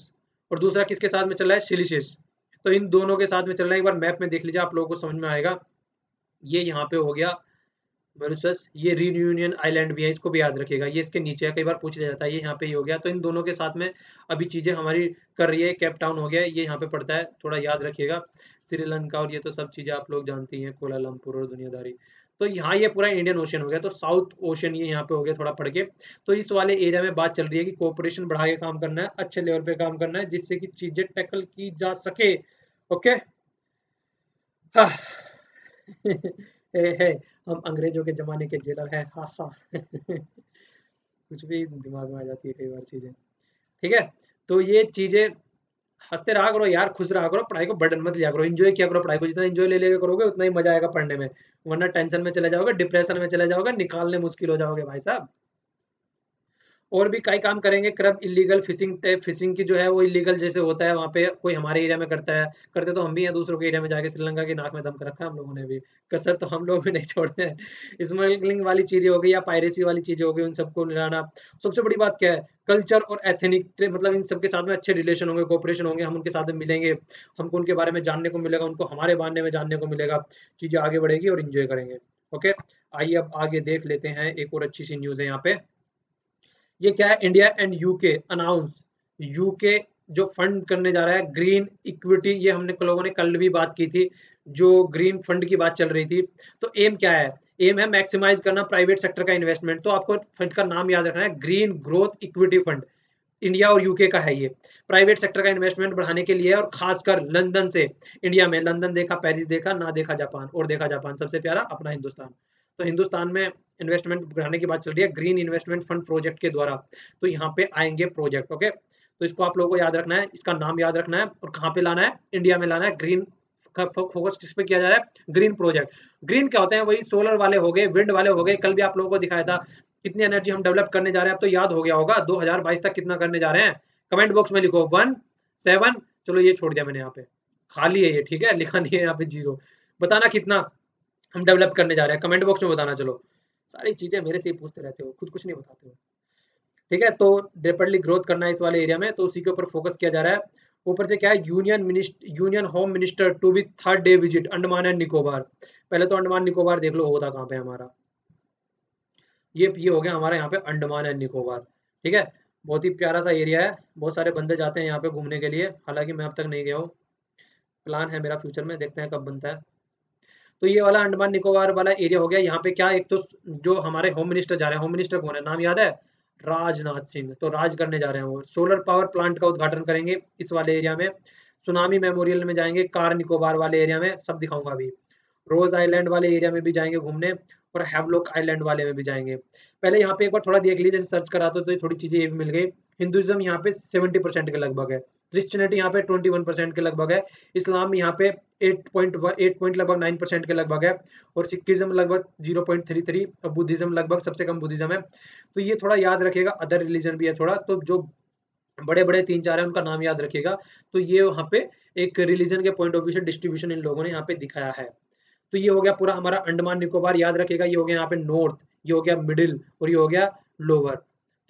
Speaker 1: और दूसरा किसके साथ में चल रहा है, सिलिशियस। तो इन दोनों के साथ में चल रहा है, एक बार मैप में देख लीजिए, आप लोगों को समझ में आएगा। ये यहाँ पे हो गया मॉरिशस, ये रियूनियन आइलैंड भी है, इसको भी याद रखिएगा, ये इसके नीचे है, कई बार पूछ लिया जाता है। ये यहाँ पे ही हो गया, तो इन दोनों के साथ में अभी चीजें हमारी कर रही है। केप टाउन हो गया, ये यहाँ पे पड़ता है, थोड़ा याद रखिएगा। श्रीलंका और ये तो सब चीजें आप लोग जानती हैं, कोलालमपुर और दुनियादारी। तो यहाँ ये पूरा इंडियन ओशन हो गया, तो साउथ ओशन ये यहाँ पे हो गया थोड़ा पढ़ के। तो इस वाले एरिया में बात चल रही है कि कोऑपरेशन बढ़ा के काम करना है, अच्छे लेवल पे काम करना है, जिससे कि चीजें टैकल की जा सके। ओके। हाँ। हे, हम अंग्रेजों के जमाने के जेलर हैं, हाँ हाँ। कुछ भी दिमाग में आ जाती है कई बार चीजें, ठीक है। तो ये चीजें, हंसते रहा करो यार, खुश रहा करो, पढ़ाई को बर्डन मत लिया करो, एंजॉय किया करो पढ़ाई को, जितना एंजॉय ले लेके करोगे उतना ही मजा आएगा पढ़ने में। वरना टेंशन में चले जाओगे, डिप्रेशन में चले जाओगे, निकालने मुश्किल हो जाओगे भाई साहब। और भी कई काम करेंगे, करब इलीगल फिशिंग की जो है वो इलीगल जैसे होता है वहाँ पे, कोई हमारे एरिया में करता है, करते तो हम भी हैं दूसरों के एरिया में जाके, श्रीलंका की नाक में दम कर रखा है हम लोगों ने भी, कसर तो हम लोग भी नहीं छोड़ते हैं। स्मगलिंग वाली चीजें हो गई या पायरेसी वाली चीजें हो गई, उन सबको मिलाना। सबसे बड़ी बात क्या है, कल्चर और एथनिक, मतलब इन सबके साथ में अच्छे रिलेशन होंगे, कोऑपरेशन होंगे, हम उनके साथ में मिलेंगे, हमको उनके बारे में जानने को मिलेगा, उनको हमारे बारे में जानने को मिलेगा, चीजें आगे बढ़ेगी और इंजॉय करेंगे। ओके, आइए अब आगे देख लेते हैं, एक और अच्छी सी न्यूज है यहाँ पे। ये क्या है, India and UK announce, UK जो फंड करने जा रहा है ग्रीन इक्विटी, ये हमने लोगों ने कल भी बात की थी, जो ग्रीन फंड की बात चल रही थी। तो एम क्या है, एम है मैक्सिमाइज करना प्राइवेट सेक्टर का इन्वेस्टमेंट। तो आपको फंड का नाम याद रखना है, green growth equity fund. India और यूके का है ये, प्राइवेट सेक्टर का इन्वेस्टमेंट बढ़ाने के लिए, और खासकर लंदन से इंडिया में, लंदन देखा, पेरिस देखा, ना देखा जापान, और देखा जापान, सबसे प्यारा अपना हिंदुस्तान। तो हिंदुस्तान में इन्वेस्टमेंट बढ़ाने की बात चल रही है ग्रीन इन्वेस्टमेंट फंड प्रोजेक्ट के द्वारा। तो यहाँ पे आएंगे प्रोजेक्ट। ओके, तो इसको आप लोगों को याद रखना है, इसका नाम याद रखना है, और कहाँ पे लाना है, इंडिया में लाना है। ग्रीन फोकस किस पे किया जा रहा है, ग्रीन प्रोजेक्ट। ग्रीन क्या होते हैं, वही सोलर वाले हो गए, विंड वाले हो गए, कल भी आप लोगों को दिखाया था कितनी एनर्जी हम डेवलप करने जा रहे हैं, अब तो याद हो गया होगा 2022 तक कितना करने जा रहे हैं। कमेंट बॉक्स में लिखो 17, चलो ये छोड़ दिया मैंने यहाँ पे, खाली है ये, ठीक है, लिखा नहीं है यहाँ पे 0। बताना कितना हम डेवलप करने जा रहे हैं, कमेंट बॉक्स में बताना। चलो, सारी चीजें मेरे से ही पूछते रहते हो, खुद कुछ नहीं बताते हो, ठीक है। तो डेफिनेटली ग्रोथ करना है इस वाले एरिया में, तो उसी के ऊपर फोकस किया जा रहा है।
Speaker 2: ऊपर से क्या है, union home minister to be third day visit Andaman and Nicobar. पहले तो अंडमान निकोबार देख लो होता कहाँ पे हमारा। ये हो गया हमारा यहाँ पे अंडमान एंड निकोबार। ठीक है, बहुत ही प्यारा सा एरिया है, बहुत सारे बंदे जाते हैं यहाँ पे घूमने के लिए, हालांकि मैं अब तक नहीं गया हूँ। प्लान है मेरा फ्यूचर में, देखते हैं कब बनता है। तो ये वाला अंडमान निकोबार वाला एरिया हो गया। यहाँ पे क्या, एक तो जो हमारे होम मिनिस्टर जा रहे हैं, होम मिनिस्टर कौन है, नाम याद है, राजनाथ सिंह। तो राज करने जा रहे हैं वो, सोलर पावर प्लांट का उद्घाटन करेंगे इस वाले एरिया में। सुनामी मेमोरियल में जाएंगे, कार निकोबार वाले एरिया में, सब दिखाऊंगा अभी। रोज आइलैंड वाले एरिया में भी जाएंगे घूमने, और हैवलॉक आइलैंड वाले में भी जाएंगे। पहले यहाँ पे एक बार थोड़ा देख लीजिए, जैसे सर्च करा तो ये थोड़ी चीजें ये भी मिल गई। हिंदुइज्म यहाँ पे 70% के लगभग है, क्रिश्चियनिटी यहाँ पे 21% के लगभग है, इस्लाम यहाँ पे 8 पॉइंट लगभग 9% के लगभग है, और सिखिज्म लगभग 0.33, और बुद्धिज्म लगभग सबसे कम बुद्धिज्म है। तो ये थोड़ा याद रखेगा, अदर रिलीजन भी है थोड़ा, तो जो बड़े बड़े 3-4 है उनका नाम याद रखेगा। तो ये वहाँ पे एक रिलीजन के पॉइंट ऑफ व्यू से डिस्ट्रीब्यूशन इन लोगों ने यहाँ पे दिखाया है। तो ये हो गया पूरा हमारा अंडमान निकोबार, याद रखेगा। ये हो गया यहाँ पे नॉर्थ, ये हो गया मिडिल, और ये हो गया लोअर।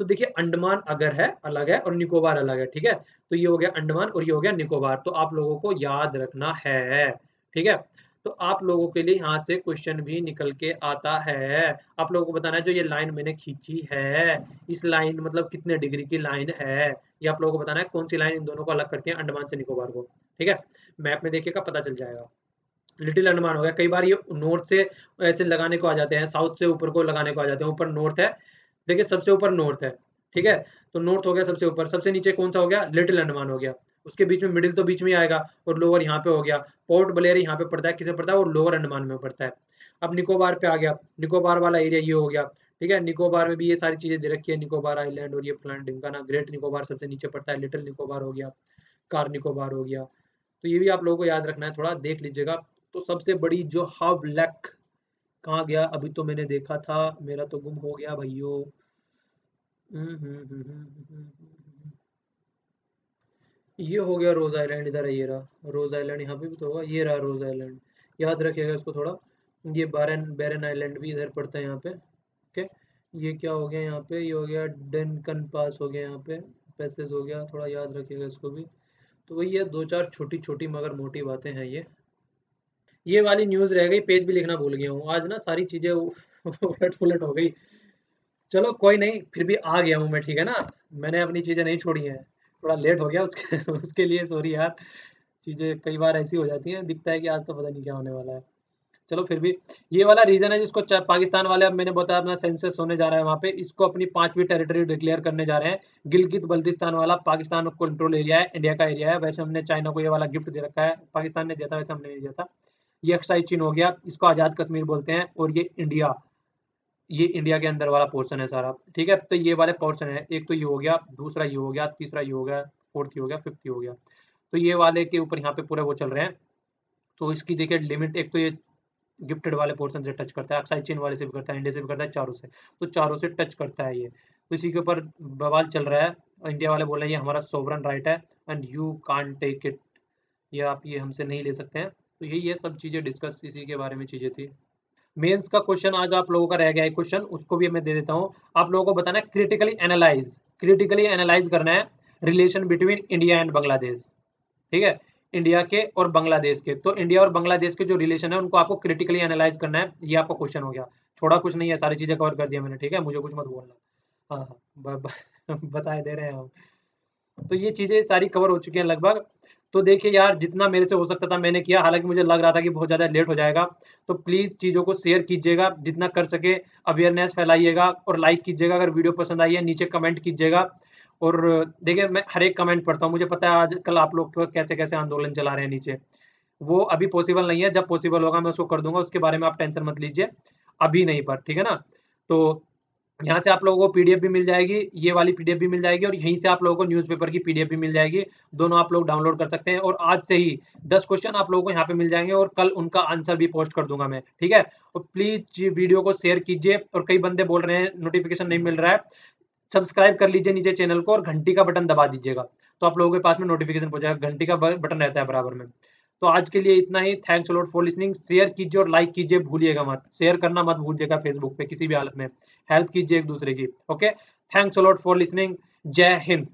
Speaker 2: तो देखिए अंडमान अगर है अलग है, और निकोबार अलग है, ठीक है। तो ये हो गया अंडमान और ये हो गया निकोबार, तो आप लोगों को याद रखना है, ठीक है। तो आप लोगों के लिए यहाँ से क्वेश्चन भी निकल के आता है। आप लोगों को बताना है जो ये लाइन मैंने खींची है, इस लाइन मतलब कितने डिग्री की लाइन है, ये आप लोगों को बताना है। कौन सी लाइन इन दोनों को अलग करती है, अंडमान से निकोबार को, ठीक है। मैप में देखिएगा पता चल जाएगा। लिटिल अंडमान हो गया, कई बार ये नॉर्थ से ऐसे लगाने को आ जाते हैं, साउथ से ऊपर को लगाने को आ जाते हैं। ऊपर नॉर्थ है, देखिए सबसे ऊपर नॉर्थ है, ठीक है। तो नॉर्थ हो गया सबसे ऊपर, सबसे नीचे कौन सा हो गया, लिटिल अंडमान हो गया। उसके बीच में मिडिल तो बीच में ही आएगा, और लोअर यहाँ पे हो गया। पोर्ट ब्लेयर यहाँ पे पड़ता है, किसे पड़ता है, वो लोअर अंडमान में पड़ता है। अब निकोबार पे आ गया, निकोबार वाला एरिया ये हो गया, ठीक है। निकोबार में भी ये सारी चीजें दे रखी है, निकोबार आइलैंड और ये प्लांट इनका ना, ग्रेट निकोबार सबसे नीचे पड़ता है, लिटिल निकोबार हो गया, कार निकोबार हो गया। तो ये भी आप लोगों को याद रखना है, थोड़ा देख लीजिएगा। तो सबसे बड़ी जो हावलैक कहाँ गया, अभी तो मैंने देखा था, मेरा तो गुम हो गया भाइयों। ये हो गया रोज आइलैंड, इधर है, ये रहा रोज आइलैंड, यहाँ पे भी तो होगा, ये रहा रोज आइलैंड। याद रखिएगा इसको थोड़ा। ये बैरन बैरन आइलैंड भी इधर पड़ता है यहाँ पे, ओके। ये क्या हो गया यहाँ पे, ये हो गया डेनकन पास हो गया यहाँ पे, पैसेज हो गया, थोड़ा याद रखिएगा इसको भी। तो वही है, दो चार छोटी छोटी मगर मोटी बातें हैं ये वाली न्यूज़ रह गई, पेज भी लिखना भूल गया हूँ आज ना, सारी चीज़ें उलट पुलट हो गई। चलो कोई नहीं, फिर भी आ गया हूँ मैं, ठीक है ना। मैंने अपनी चीज़ें नहीं छोड़ी हैं, थोड़ा लेट हो गया उसके उसके लिए सॉरी यार। चीज़ें कई बार ऐसी हो जाती हैं, दिखता है कि आज तो पता नहीं क्या होने वाला है। चलो फिर भी, ये वाला रीजन है जिसको पाकिस्तान वाले, अब मैंने बताया अपना सेंसस होने जा रहा है वहाँ पे, इसको अपनी 5वीं टेरिटरी डिक्लेयर करने जा रहे हैं। गिलगित बल्तिस्तान वाला पाकिस्तान कंट्रोल एरिया है, इंडिया का एरिया है। वैसे हमने चाइना को ये वाला गिफ्ट दे रखा है, पाकिस्तान ने दिया था, वैसे हमने नहीं दिया था। ये अक्साई चीन हो गया, इसको आज़ाद कश्मीर बोलते हैं, और ये इंडिया के अंदर वाला पोर्शन है सारा, ठीक है। तो ये वाले पोर्शन है, एक तो ये हो गया, दूसरा ये हो गया, तीसरा ये हो गया, फोर्थ ये हो गया, फिफ्थ ये हो गया। तो ये वाले के ऊपर यहाँ पे पूरे वो चल रहे हैं। तो इसकी देखिए लिमिट, एक तो ये गिफ्टेड वाले पोर्शन से टच करता है, अक्साई चीन वाले से भी करता है, इंडिया से भी करता है, चारों से। तो चारों से टच करता है ये। तो इसी के ऊपर बवाल चल रहा है, और इंडिया वाले बोल रहे हैं ये हमारा सोवरन राइट है, and you can take it, ये आप ये हमसे नहीं ले सकते हैं। तो यही ये सब चीज़ें डिस्कस इसी के बारे में चीज़ें थी। मेंस का क्वेश्चन आज आप लोगों का रह गया है क्वेश्चन, उसको भी मैं दे देता हूँ। आप लोगों को बताना है क्रिटिकली एनालाइज करना है relation between India and Bangladesh, ठीक है। इंडिया के और बांग्लादेश के, तो इंडिया और बांग्लादेश के जो रिलेशन है उनको आपको क्रिटिकली एनालाइज करना है, ये आपका क्वेश्चन हो गया। छोड़ा कुछ नहीं है, सारी चीजें कवर कर दिया मैंने, ठीक है, मुझे कुछ मत बोलना। हाँ हाँ, बताए दे रहे हैं हम। तो ये चीजें सारी कवर हो चुकी हैं लगभग। तो देखिए यार, जितना मेरे से हो सकता था मैंने किया, हालांकि मुझे लग रहा था कि बहुत ज़्यादा लेट हो जाएगा। तो प्लीज़ चीज़ों को शेयर कीजिएगा जितना कर सके, अवेयरनेस फैलाइएगा, और लाइक कीजिएगा अगर वीडियो पसंद आई है, नीचे कमेंट कीजिएगा। और देखिए मैं हर एक कमेंट पढ़ता हूँ, मुझे पता है आजकल आप लोग कैसे कैसे आंदोलन चला रहे हैं नीचे। वो अभी पॉसिबल नहीं है, जब पॉसिबल होगा मैं उसको कर दूंगा, उसके बारे में आप टेंशन मत लीजिए, अभी नहीं, पर ठीक है ना। तो यहाँ से आप लोगों को पीडीएफ भी मिल जाएगी, ये वाली पीडीएफ भी मिल जाएगी, और यहीं से आप लोगों को न्यूज़पेपर की पीडीएफ भी मिल जाएगी। दोनों आप लोग डाउनलोड कर सकते हैं, और आज से ही 10 क्वेश्चन आप लोगों को यहाँ पे मिल जाएंगे, और कल उनका आंसर भी पोस्ट कर दूंगा मैं, ठीक है। और प्लीज वीडियो को शेयर कीजिए, और कई बंदे बोल रहे हैं नोटिफिकेशन नहीं मिल रहा है, सब्सक्राइब कर लीजिए नीचे चैनल को, और घंटी का बटन दबा दीजिएगा, तो आप लोगों के पास में नोटिफिकेशन पहुंचेगा, घंटी का बटन रहता है बराबर में। तो आज के लिए इतना ही, thanks lot for listening. Share कीजिए और लाइक कीजिए, भूलिएगा मत, शेयर करना मत भूलिएगा फेसबुक पे किसी भी हालत में, हेल्प कीजिए एक दूसरे की, okay. Thanks lot for listening, जय हिंद।